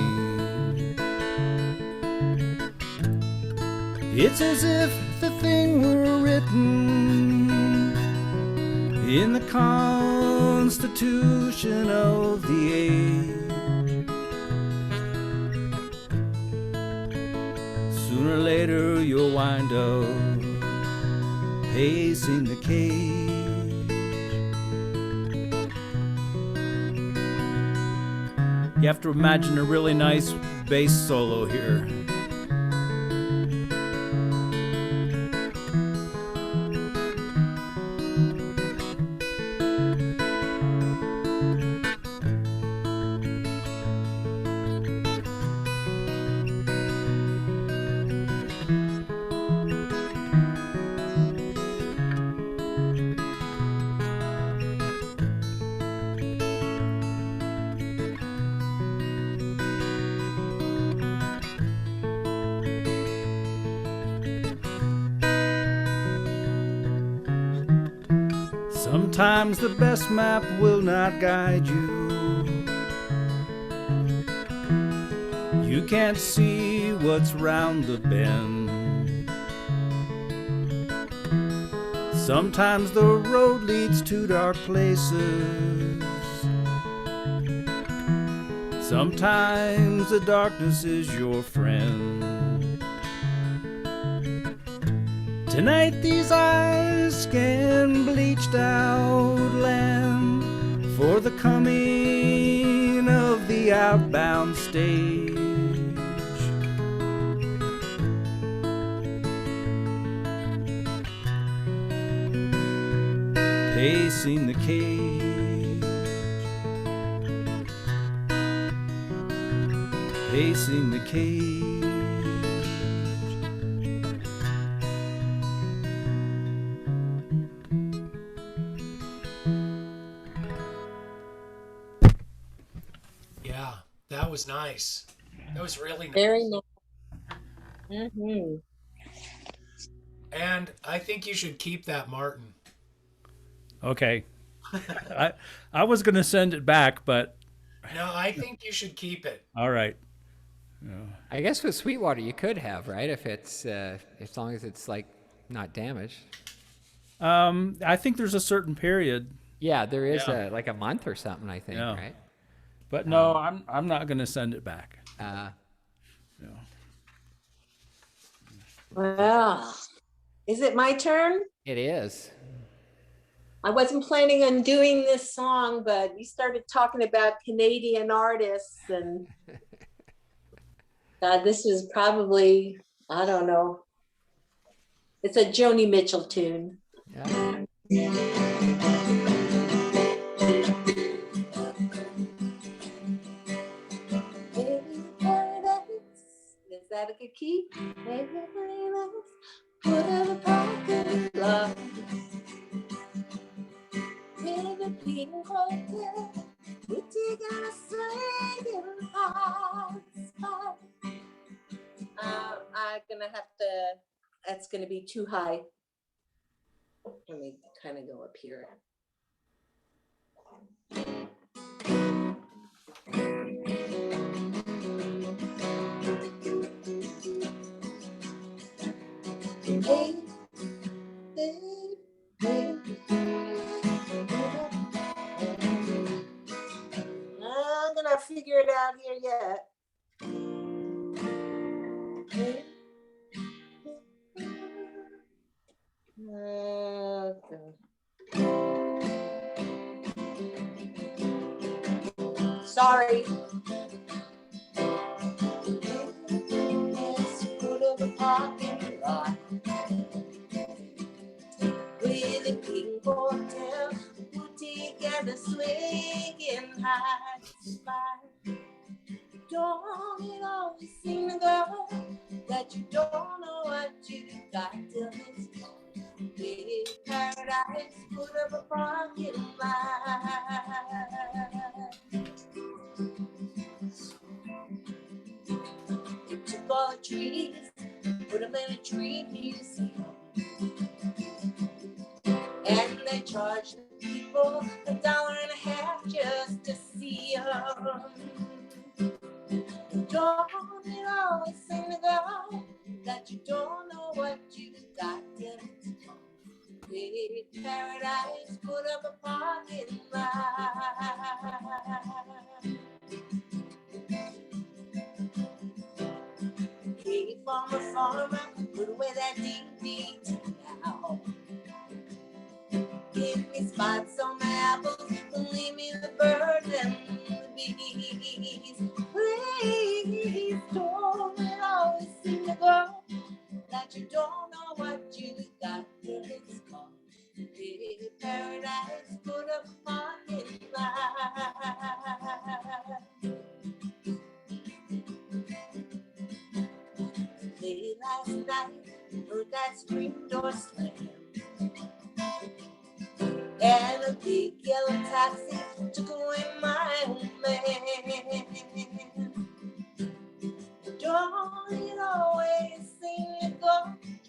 It's as if the thing were written in the constitution of the age. Sooner or later you'll wind up pacing the cage. You have to imagine a really nice bass solo here. Sometimes the best map will not guide you. You can't see what's round the bend. Sometimes the road leads to dark places, Sometimes the darkness is your friend. Tonight these eyes scan bleached out land for the coming of the outbound stage. Pacing the cage, pacing the cage. Yeah, that was nice. That was really nice. Very nice. Mm-hmm. And I think you should keep that Martin. Okay. I was going to send it back, but No, I think you should keep it. all right. I guess with Sweetwater you could have, right? If it's as long as it's like not damaged. I think there's a certain period, Yeah, there is Yeah. like a month or something, I think, Yeah. right? but no, I'm not going to send it back. Well, is it my turn? It is. I wasn't planning on doing this song, but you started talking about Canadian artists, and this is probably, I don't know. It's a Joni Mitchell tune. Yeah. Maybe paradise. Is that a good key? Maybe paradise. Whatever pocket love. Maybe Peter Hotel. We take on a swinging hot spot. I'm gonna have to. That's gonna be too high. Let me kind of go up here. Hey, hey, hey. I'm gonna figure it out here yet. Hey. Okay. Sorry. Let's go to the parking lot with a pink hotel, boutique and a swinging high spot. Don't it always seem to go that you don't know what you got till it's gone? Big paradise, put up a parking lot. You took all the trees, put them in a tree museum, and they charged the people $1.50 just to see them. Don't it always seem to go that you don't know what you got till it's gone? Big paradise, put up a parking lot. Hey, farmer, put away that DDT now. Give me spots on my apples, leave me the birds and the bees. Please don't it always seem to go that you don't know what you got till it's gone. Big paradise, put up a parking lot. Late last night, heard that screen door slam, and a big yellow taxi took away my old man. Don't it always seem to go?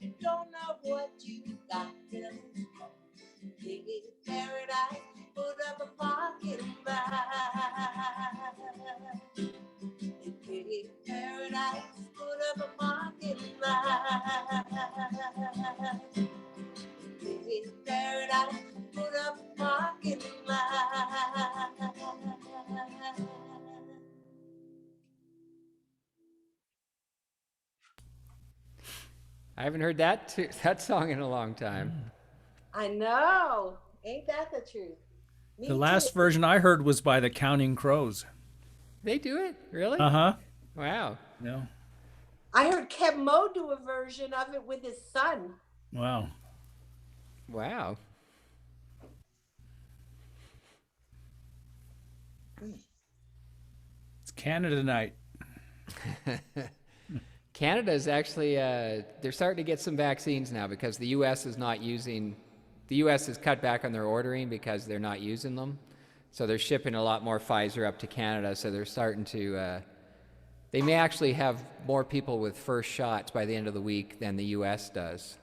You don't know what you got till it's gone. Big paradise, put up a parking lot. Big paradise, put up a parking lot. Big paradise, put up a parking lot. I haven't heard that song in a long time. I know. Ain't that the truth? Me The too. last version I heard was by the Counting Crows. They do it? Really? Uh-huh. Wow. No. I heard Kev Mo do a version of it with his son. Wow. Wow. It's Canada night. Canada is actually, they're starting to get some vaccines now because the U.S. is not using, the U.S. has cut back on their ordering because they're not using them. So they're shipping a lot more Pfizer up to Canada. So they're starting to, they may actually have more people with first shots by the end of the week than the U.S. does.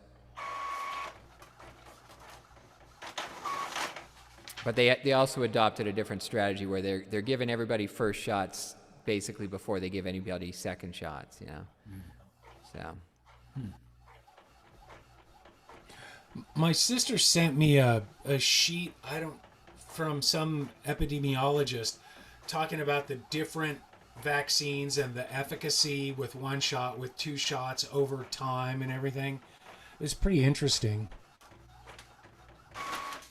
But they also adopted a different strategy where they're giving everybody first shots basically before they give anybody second shots, you know. So My sister sent me a sheet, from some epidemiologist talking about the different vaccines and the efficacy with one shot, with two shots over time and everything. It was pretty interesting.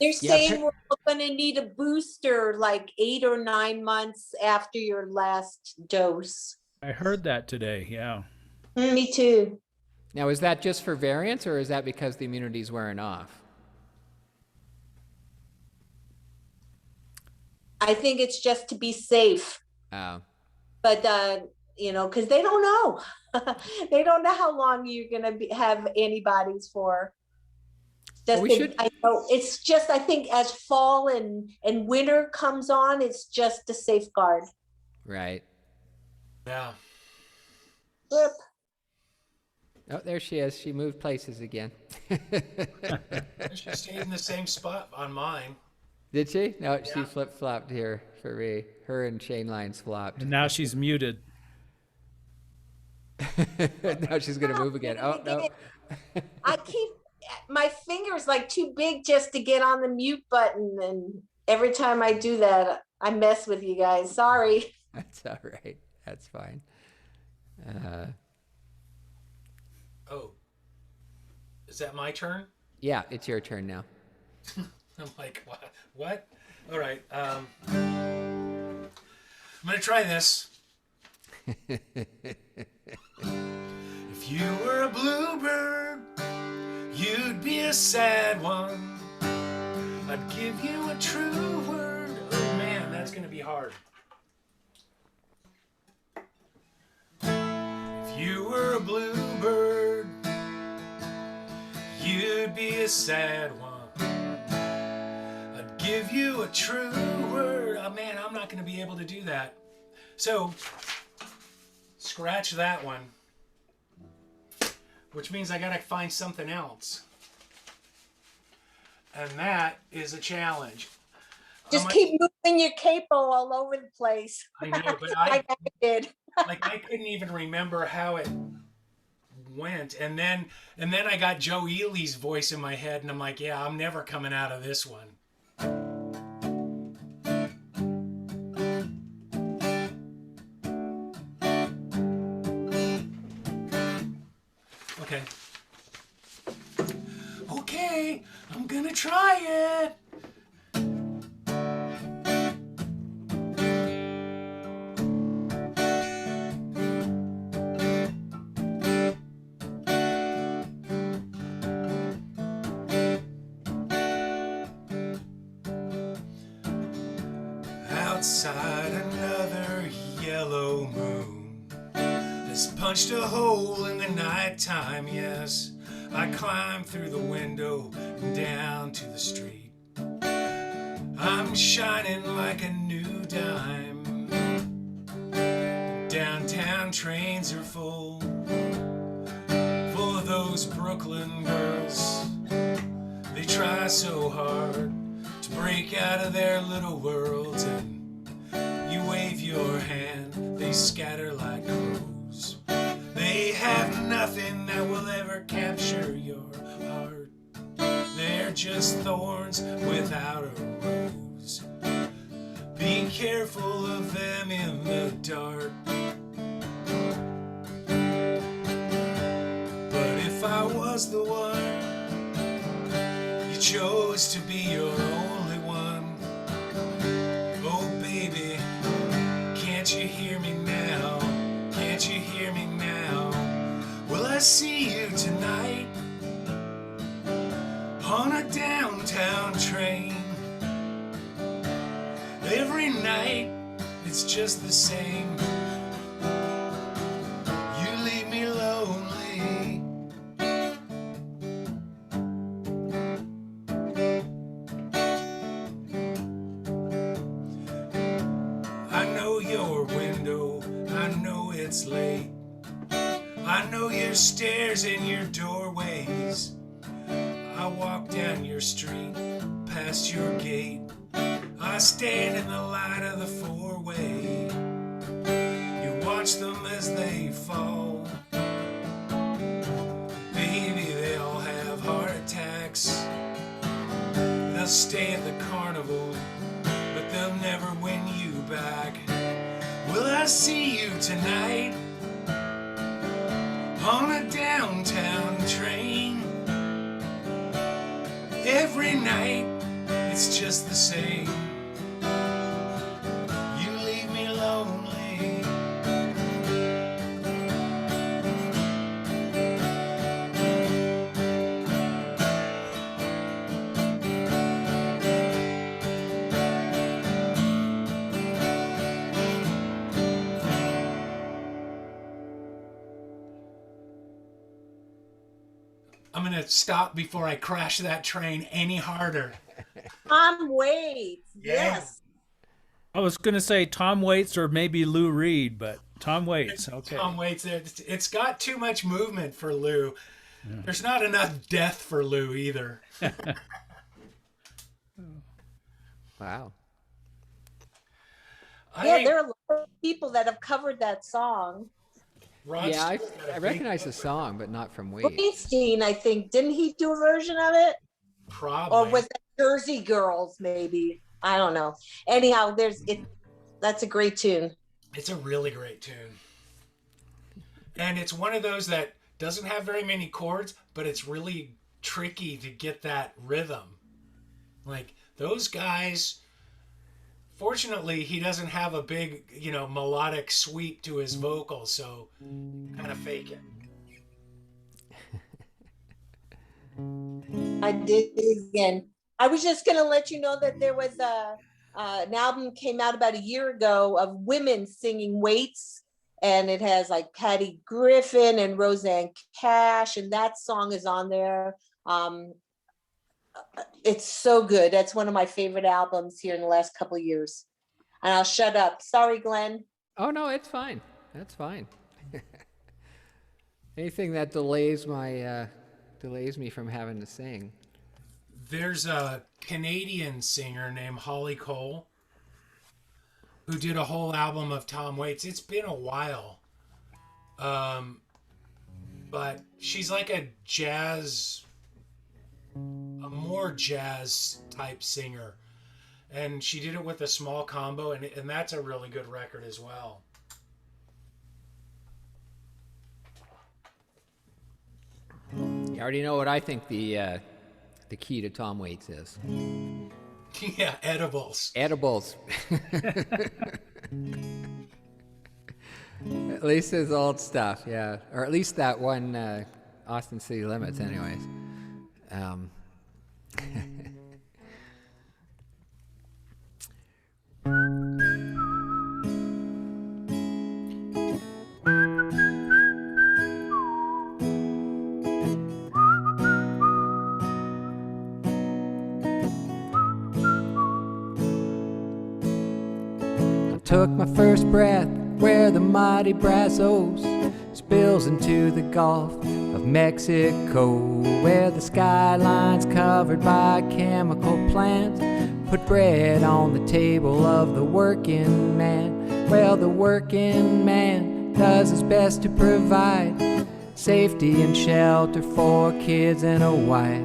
They're Yeah, saying we're going to need a booster like 8 or 9 months after your last dose. I heard that today, yeah. Me too. now, is that just for variants or is that because the immunity's wearing off? I think it's just to be safe. Oh, But, because they don't know. They don't know how long you're going to have antibodies for. Well, we should- I know it's just, I think as fall and winter comes on, it's just a safeguard. right. Yeah. Yep. Oh, there she is. She moved places again. She stayed in the same spot on mine. Did she? No, she Yeah. flip-flopped here for me. Her and Shane Line swapped. And now she's muted. Now she's going to move again. Oh, no. I keep my fingers like too big just to get on the mute button, and every time I do that, I mess with you guys. Sorry. That's all right. That's fine. Oh. Is that my turn? Yeah, it's your turn now. I'm like, what? What? All right. I'm going to try this. If you were a bluebird, you'd be a sad one. I'd give you a true word. Oh man, that's going to be hard. If you were a bluebird, you'd be a sad one. I'd give you a true word. Oh man, I'm not going to be able to do that. So, scratch that one. Which means I gotta find something else. And that is a challenge. Just keep moving your capo all over the place. I know, but I did. I couldn't even remember how it went. And then I got Joe Ely's voice in my head, and I'm like, yeah, I'm never coming out of this one. Okay. Okay, I'm gonna try it. Outside, another yellow moon has punched a hole in the nighttime. Yes, I climb through the window and down to the street. I'm shining like a new dime. Downtown trains are full of those Brooklyn girls. They try so hard to break out of their little worlds, and you wave your hand, they scatter like crows. They have nothing that will ever capture your heart. They're just thorns without a rose. Be careful of them in the dark. But if I was was the one. You chose to be your only one. Oh baby, can't you hear me now? Can't you hear me now? Will I see you tonight on a downtown train? Every night it's just the same. You leave me lonely. I know your window, I know it's late. I know your stairs and your doorways. I walk down your street, past your gate. I stand in the light of the four-way. You watch them as they fall. Baby, they all have heart attacks. They'll stay at the carnival, but they'll never win you back. Will I see you tonight on a downtown train? Every night it's just the same. You leave me lonely. I'm gonna stop before I crash that train any harder. Tom Waits. Yeah. Yes. I was going to say Tom Waits or maybe Lou Reed, but Tom Waits. Okay. Tom Waits, it's got too much movement for Lou. There's not enough death for Lou either. Wow. Yeah, there are a lot of people that have covered that song. Rod Yeah, Stewart's got a I big recognize the footprint. song, but not from Waits. Springsteen, I think, didn't he do a version of it? Probably. Or was that Jersey Girls, maybe? I don't know. Anyhow, that's a great tune. It's a really great tune. And it's one of those that doesn't have very many chords, but it's really tricky to get that rhythm. Like those guys, fortunately, he doesn't have a big, melodic sweep to his vocals, so kind of fake it. I did it again. I was just going to let you know that there was an album came out about a year ago of women singing Waits, and it has like Patty Griffin and Roseanne Cash, and that song is on there. It's so good. That's one of my favorite albums here in the last couple of years. And I'll shut up. Sorry, Glenn. Oh no, it's fine. That's fine. Anything that delays me from having to sing. There's a Canadian singer named Holly Cole who did a whole album of Tom Waits. It's been a while. But she's like a more jazz type singer. And she did it with a small combo, and that's a really good record as well. You already know what I think the key to Tom Waits is. Yeah, edibles. Edibles. At least his old stuff, yeah. Or at least that one Austin City Limits, anyways. Took my first breath where the mighty Brazos spills into the Gulf of Mexico, where the skyline's covered by chemical plants, put bread on the table of the working man. Well, the working man does his best to provide safety and shelter for kids and a wife,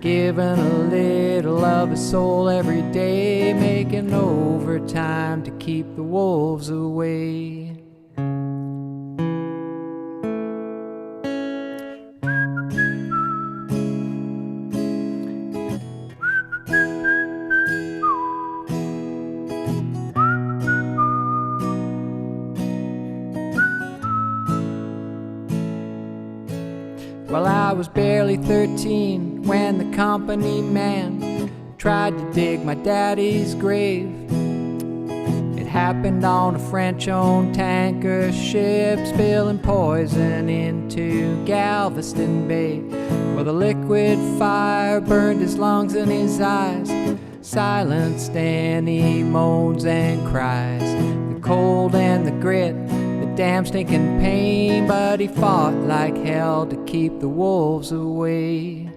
giving a little of his soul every day, making overtime to keep the wolves away. was barely 13 when the company man tried to dig my daddy's grave. It happened on a French-owned tanker ship, spilling poison into Galveston Bay. Well, the liquid fire burned his lungs and his eyes, silenced any moans and cries. The cold and the grit, the damn stinking pain, but he fought like hell to keep the wolves away.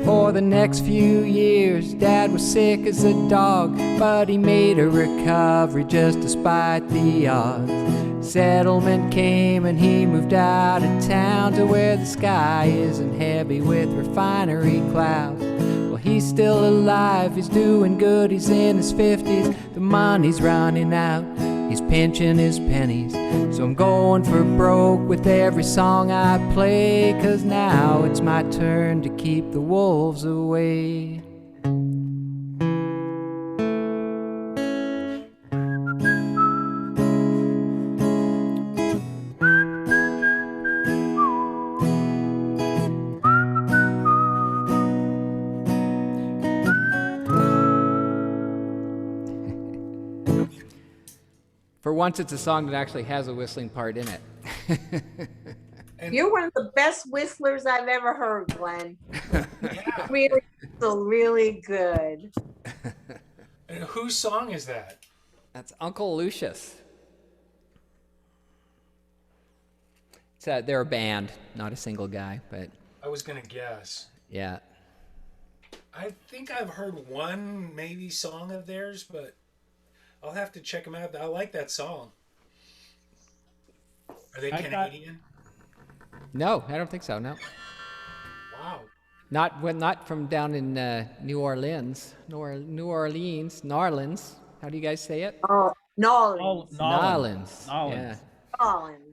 For the next few years, Dad was sick as a dog, but he made a recovery just despite the odds. Settlement came and he moved out of town to where the sky isn't heavy with refinery clouds. Well, he's still alive, he's doing good, he's in his 50s. The money's running out, he's pinching his pennies. So I'm going for broke with every song I play, 'cause now it's my turn to keep the wolves away. For once, it's a song that actually has a whistling part in it. You're one of the best whistlers I've ever heard, Glenn. Really, really good. And whose song is that? That's Uncle Lucius. They're a band, not a single guy, but I was gonna guess. yeah. I think I've heard one maybe song of theirs, but I'll have to check them out. I like that song. Are they Canadian? No, I don't think so. No, Wow. not from down in New Orleans. New Orleans. How do you guys say it? Oh, Nolans. Nolans. Nolans. Yeah. Nolans.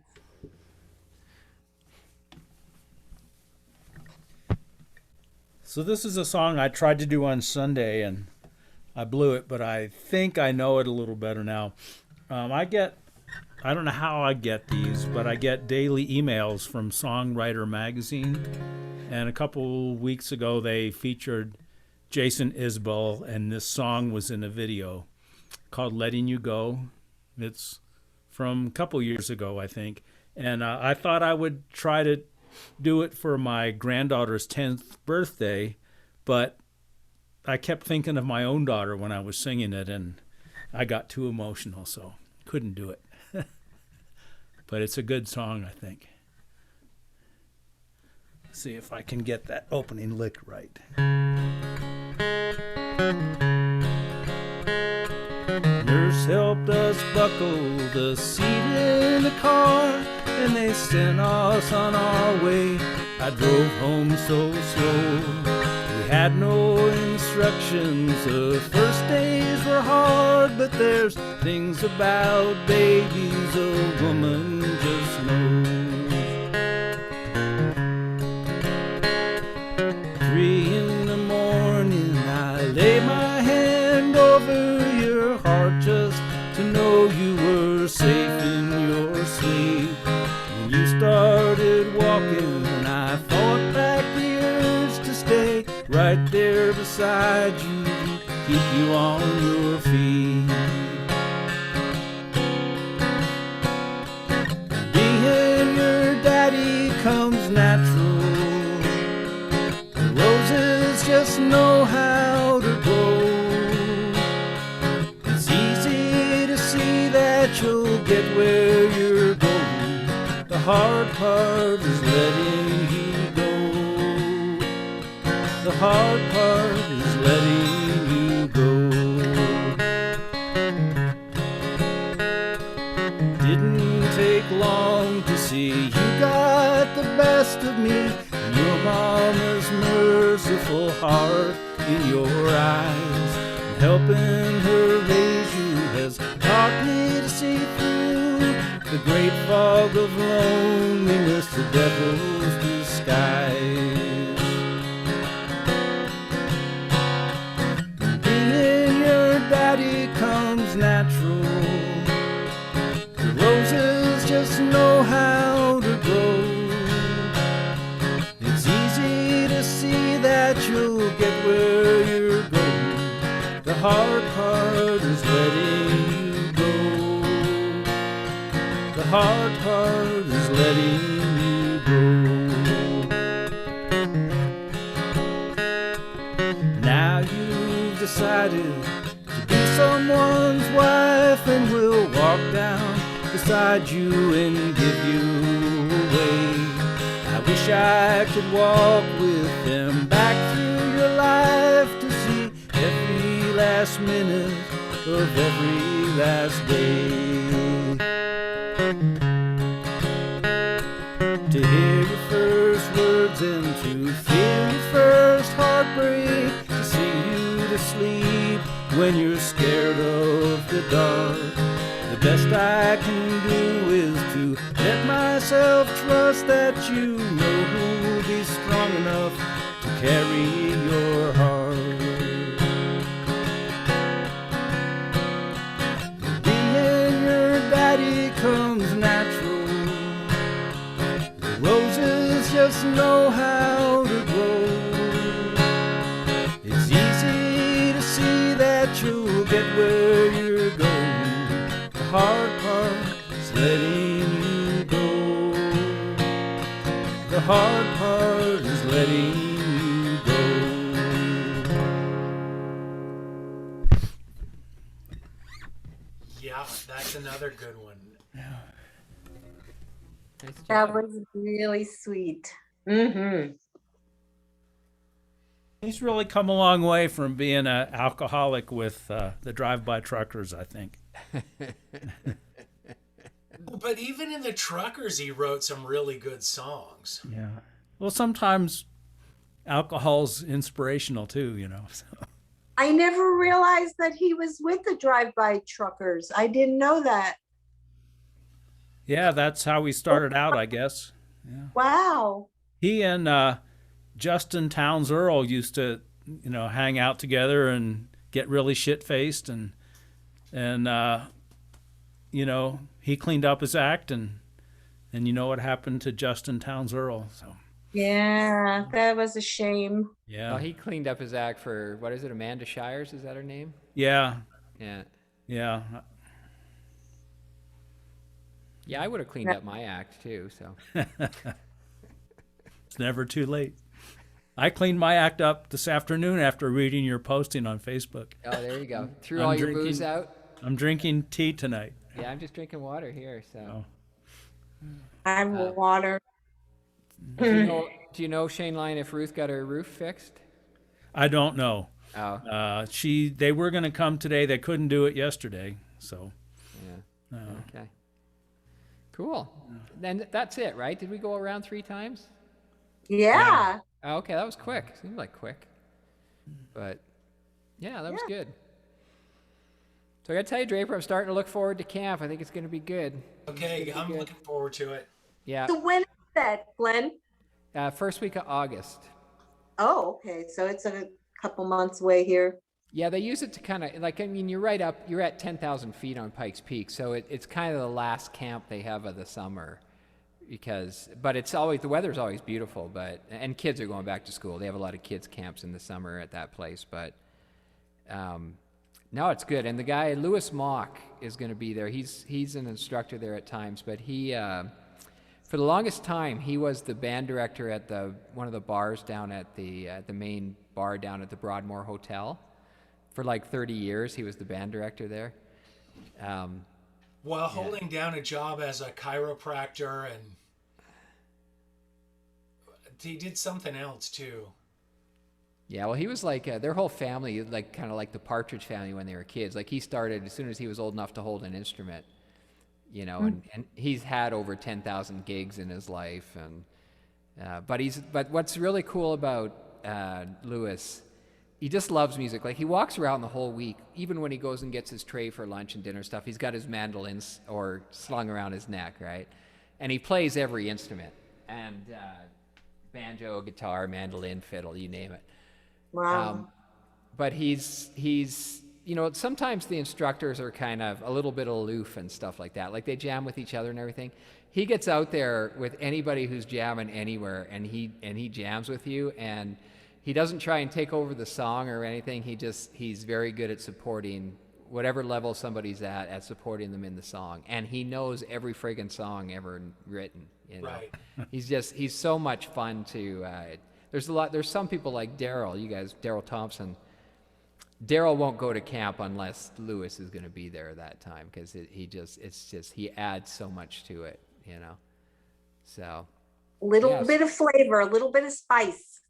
So this is a song I tried to do on Sunday and I blew it, but I think I know it a little better now. I don't know how I get these, but I get daily emails from Songwriter Magazine. And a couple weeks ago, they featured Jason Isbell, and this song was in a video called Letting You Go. It's from a couple years ago, I think. And I thought I would try to do it for my granddaughter's 10th birthday, but I kept thinking of my own daughter when I was singing it, and I got too emotional, so couldn't do it. But it's a good song, I think. See if I can get that opening lick right. Nurse helped us buckle the seat in the car, and they sent us on our way. I drove home so slow. We had no instructions. The first days were hard, but there's things about babies a woman just knows. 3 in the morning, I lay my hand over your heart just to know you were safe in your sleep. When you started walking, I fought back the urge to stay right there beside you, keep you on your feet. Being your daddy comes natural. The roses just know how to grow. It's easy to see that you'll get where you're going. The hard part is letting you go. The hard part is letting you go. Didn't take long to see you got the best of me, and your mama's merciful heart in your eyes. And helping her raise you has taught me to see through the great fog of loneliness, the devil's disguise. Being your daddy comes natural. The roses just know how to grow. It's easy to see that you'll get where you're going. The hard part is letting you go. The hard part is letting you go. Now you've decided to be someone's wife, and we'll walk down beside you and give you away. I wish I could walk with them back through your life to see every last minute of every last day. To hear your first words and to feel your first heartbreak, to see you to sleep when you're scared of the dark. The best I can do is to let myself trust that you know who'll be strong enough to carry your heart. Being your daddy comes natural. The roses just know how to grow. It's easy to see that you'll get where you're going. The hard part is letting you go. The hard part is letting you go. Yeah, that's another good one. Nice That job. was really sweet. Mm-hmm. He's really come a long way from being an alcoholic with the drive-by truckers, I think. But even in the Truckers, he wrote some really good songs. Yeah. Well, sometimes alcohol's inspirational too, you know. So. I never realized that he was with the drive-by truckers. I didn't know that. Yeah, that's how we started out, I guess. Wow. He and Justin Townes Earl used to, you know, hang out together and get really shit-faced, and you know, he cleaned up his act, and you know what happened to Justin Townes Earl. So Yeah, that was a shame. yeah, Well, he cleaned up his act for, what is it, Amanda Shires? Is that her name? yeah, Yeah. yeah. Yeah, I would have cleaned up my act too, so. It's never too late. I cleaned my act up this afternoon after reading your posting on Facebook. Oh, there you go. Threw I'm all your drinking- booze out? I'm drinking tea tonight. Yeah, I'm just drinking water here, so. Oh. I'm water. Do you know, Shane Lyon, if Ruth got her roof fixed? I don't know. Oh, They were going to come today. They couldn't do it yesterday. So yeah. Okay. Cool. Then that's it, right? Did we go around 3 times? Yeah. Oh, okay, that was quick. Seemed like quick. But yeah, that was good. So I gotta tell you, Draper, I'm starting to look forward to camp. I think it's gonna be good. Okay, I'm looking forward to it. Yeah. So when is that, Glenn? First week of August. Oh, okay. So it's a couple months away here. Yeah, they use it to kind of, like, I mean, you're right up, you're at 10,000 feet on Pikes Peak, so it's kind of the last camp they have of the summer, but it's always, the weather's always beautiful, and kids are going back to school. They have a lot of kids camps in the summer at that place, but no, it's good. And the guy, Lewis Mock, is going to be there. He's an instructor there at times, but he, for the longest time, he was the band director at one of the bars down at the main bar down at the Broadmoor Hotel. For like 30 years, he was the band director there. While holding down a job as a chiropractor, and he did something else too. Yeah, well, he was like, their whole family, like kind of like the Partridge Family when they were kids. Like he started as soon as he was old enough to hold an instrument, you know, and he's had over 10,000 gigs in his life. And but what's really cool about Lewis he just loves music. Like he walks around the whole week, even when he goes and gets his tray for lunch and dinner stuff. He's got his mandolins or slung around his neck, right? And he plays every instrument, and banjo, guitar, mandolin, fiddle, you name it. Wow. But he's sometimes the instructors are kind of a little bit aloof and stuff like that. Like they jam with each other and everything. He gets out there with anybody who's jamming anywhere, and he jams with you, and he doesn't try and take over the song or anything. He's very good at supporting whatever level somebody's at supporting them in the song, and he knows every friggin' song ever written. Right. He's so much fun to. There's some people like Daryl Thompson. Daryl won't go to camp unless Lewis is going to be there that time, because he adds so much to it, So. A little Yes. bit of flavor, a little bit of spice.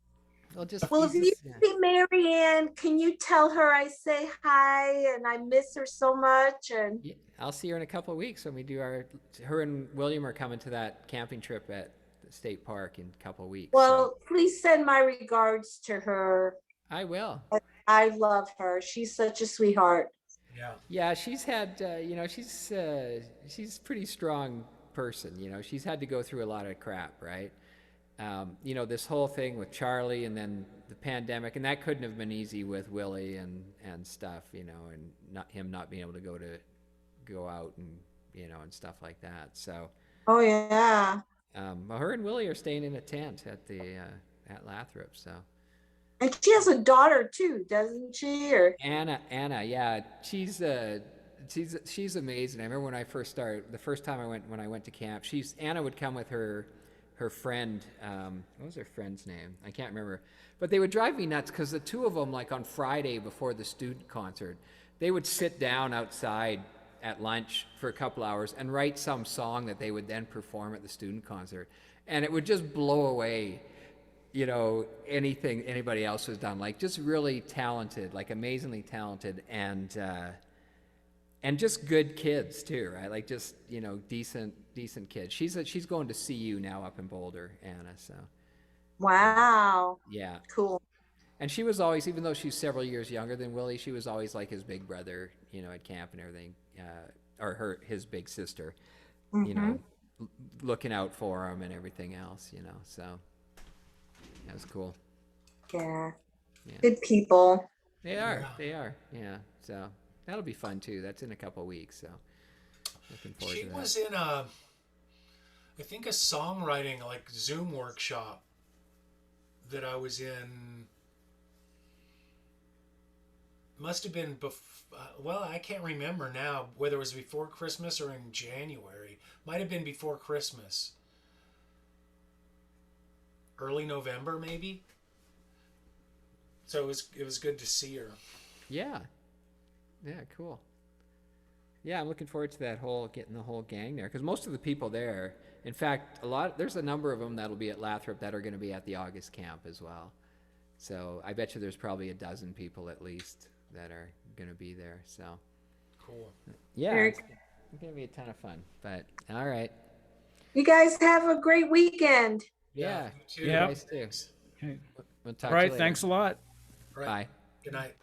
Well, if you yeah. see Marianne, can you tell her I say hi and I miss her so much? And Yeah, I'll see her in a couple of weeks when we do her and William are coming to that camping trip at the state park in a couple of weeks. well, please send my regards to her. I will. I love her. She's such a sweetheart. Yeah. Yeah, she's had, she's pretty strong person, she's had to go through a lot of crap, right? This whole thing with Charlie and then the pandemic, and that couldn't have been easy with Willie and stuff, and not being able to go out and, and stuff like that. So, Oh yeah. well, her and Willie are staying in a tent at Lathrop, so. And she has a daughter too, doesn't she? Or Anna, yeah, she's amazing. I remember when I first started, the first time when I went to camp, Anna would come with her friend. What was her friend's name? I can't remember. But they would drive me nuts because the two of them, like on Friday before the student concert, they would sit down outside at lunch for a couple hours and write some song that they would then perform at the student concert, and it would just blow away anything anybody else has done. Like, just really talented, like amazingly talented, and just good kids too, right? Like, just decent kids. She's going to CU now up in Boulder, Anna. So wow, yeah, cool. and she was always, even though she's several years younger than Willie, she was always like his big brother, at camp and everything, or his big sister, looking out for him and everything else, So that was cool. Yeah. Yeah. Good people. They are. Yeah. So that'll be fun too. That's in a couple of weeks. So looking forward She to that. was in I think a songwriting like Zoom workshop that I was in. Must have been well, I can't remember now whether it was before Christmas or in January. Might have been before Christmas. Early November, maybe. So it was good to see her. Yeah. Yeah. Cool. Yeah, I'm looking forward to getting the whole gang there, because most of the people there, in fact, there's a number of them that'll be at Lathrop that are going to be at the August camp as well. So I bet you there's probably a dozen people at least that are going to be there. So Cool. yeah, Very it's going to be a ton of fun. But all right. You guys have a great weekend. Yeah. You too. Yeah. Nice too. Okay. We'll talk All to you right. later. Thanks a lot. Right. Bye. Good night.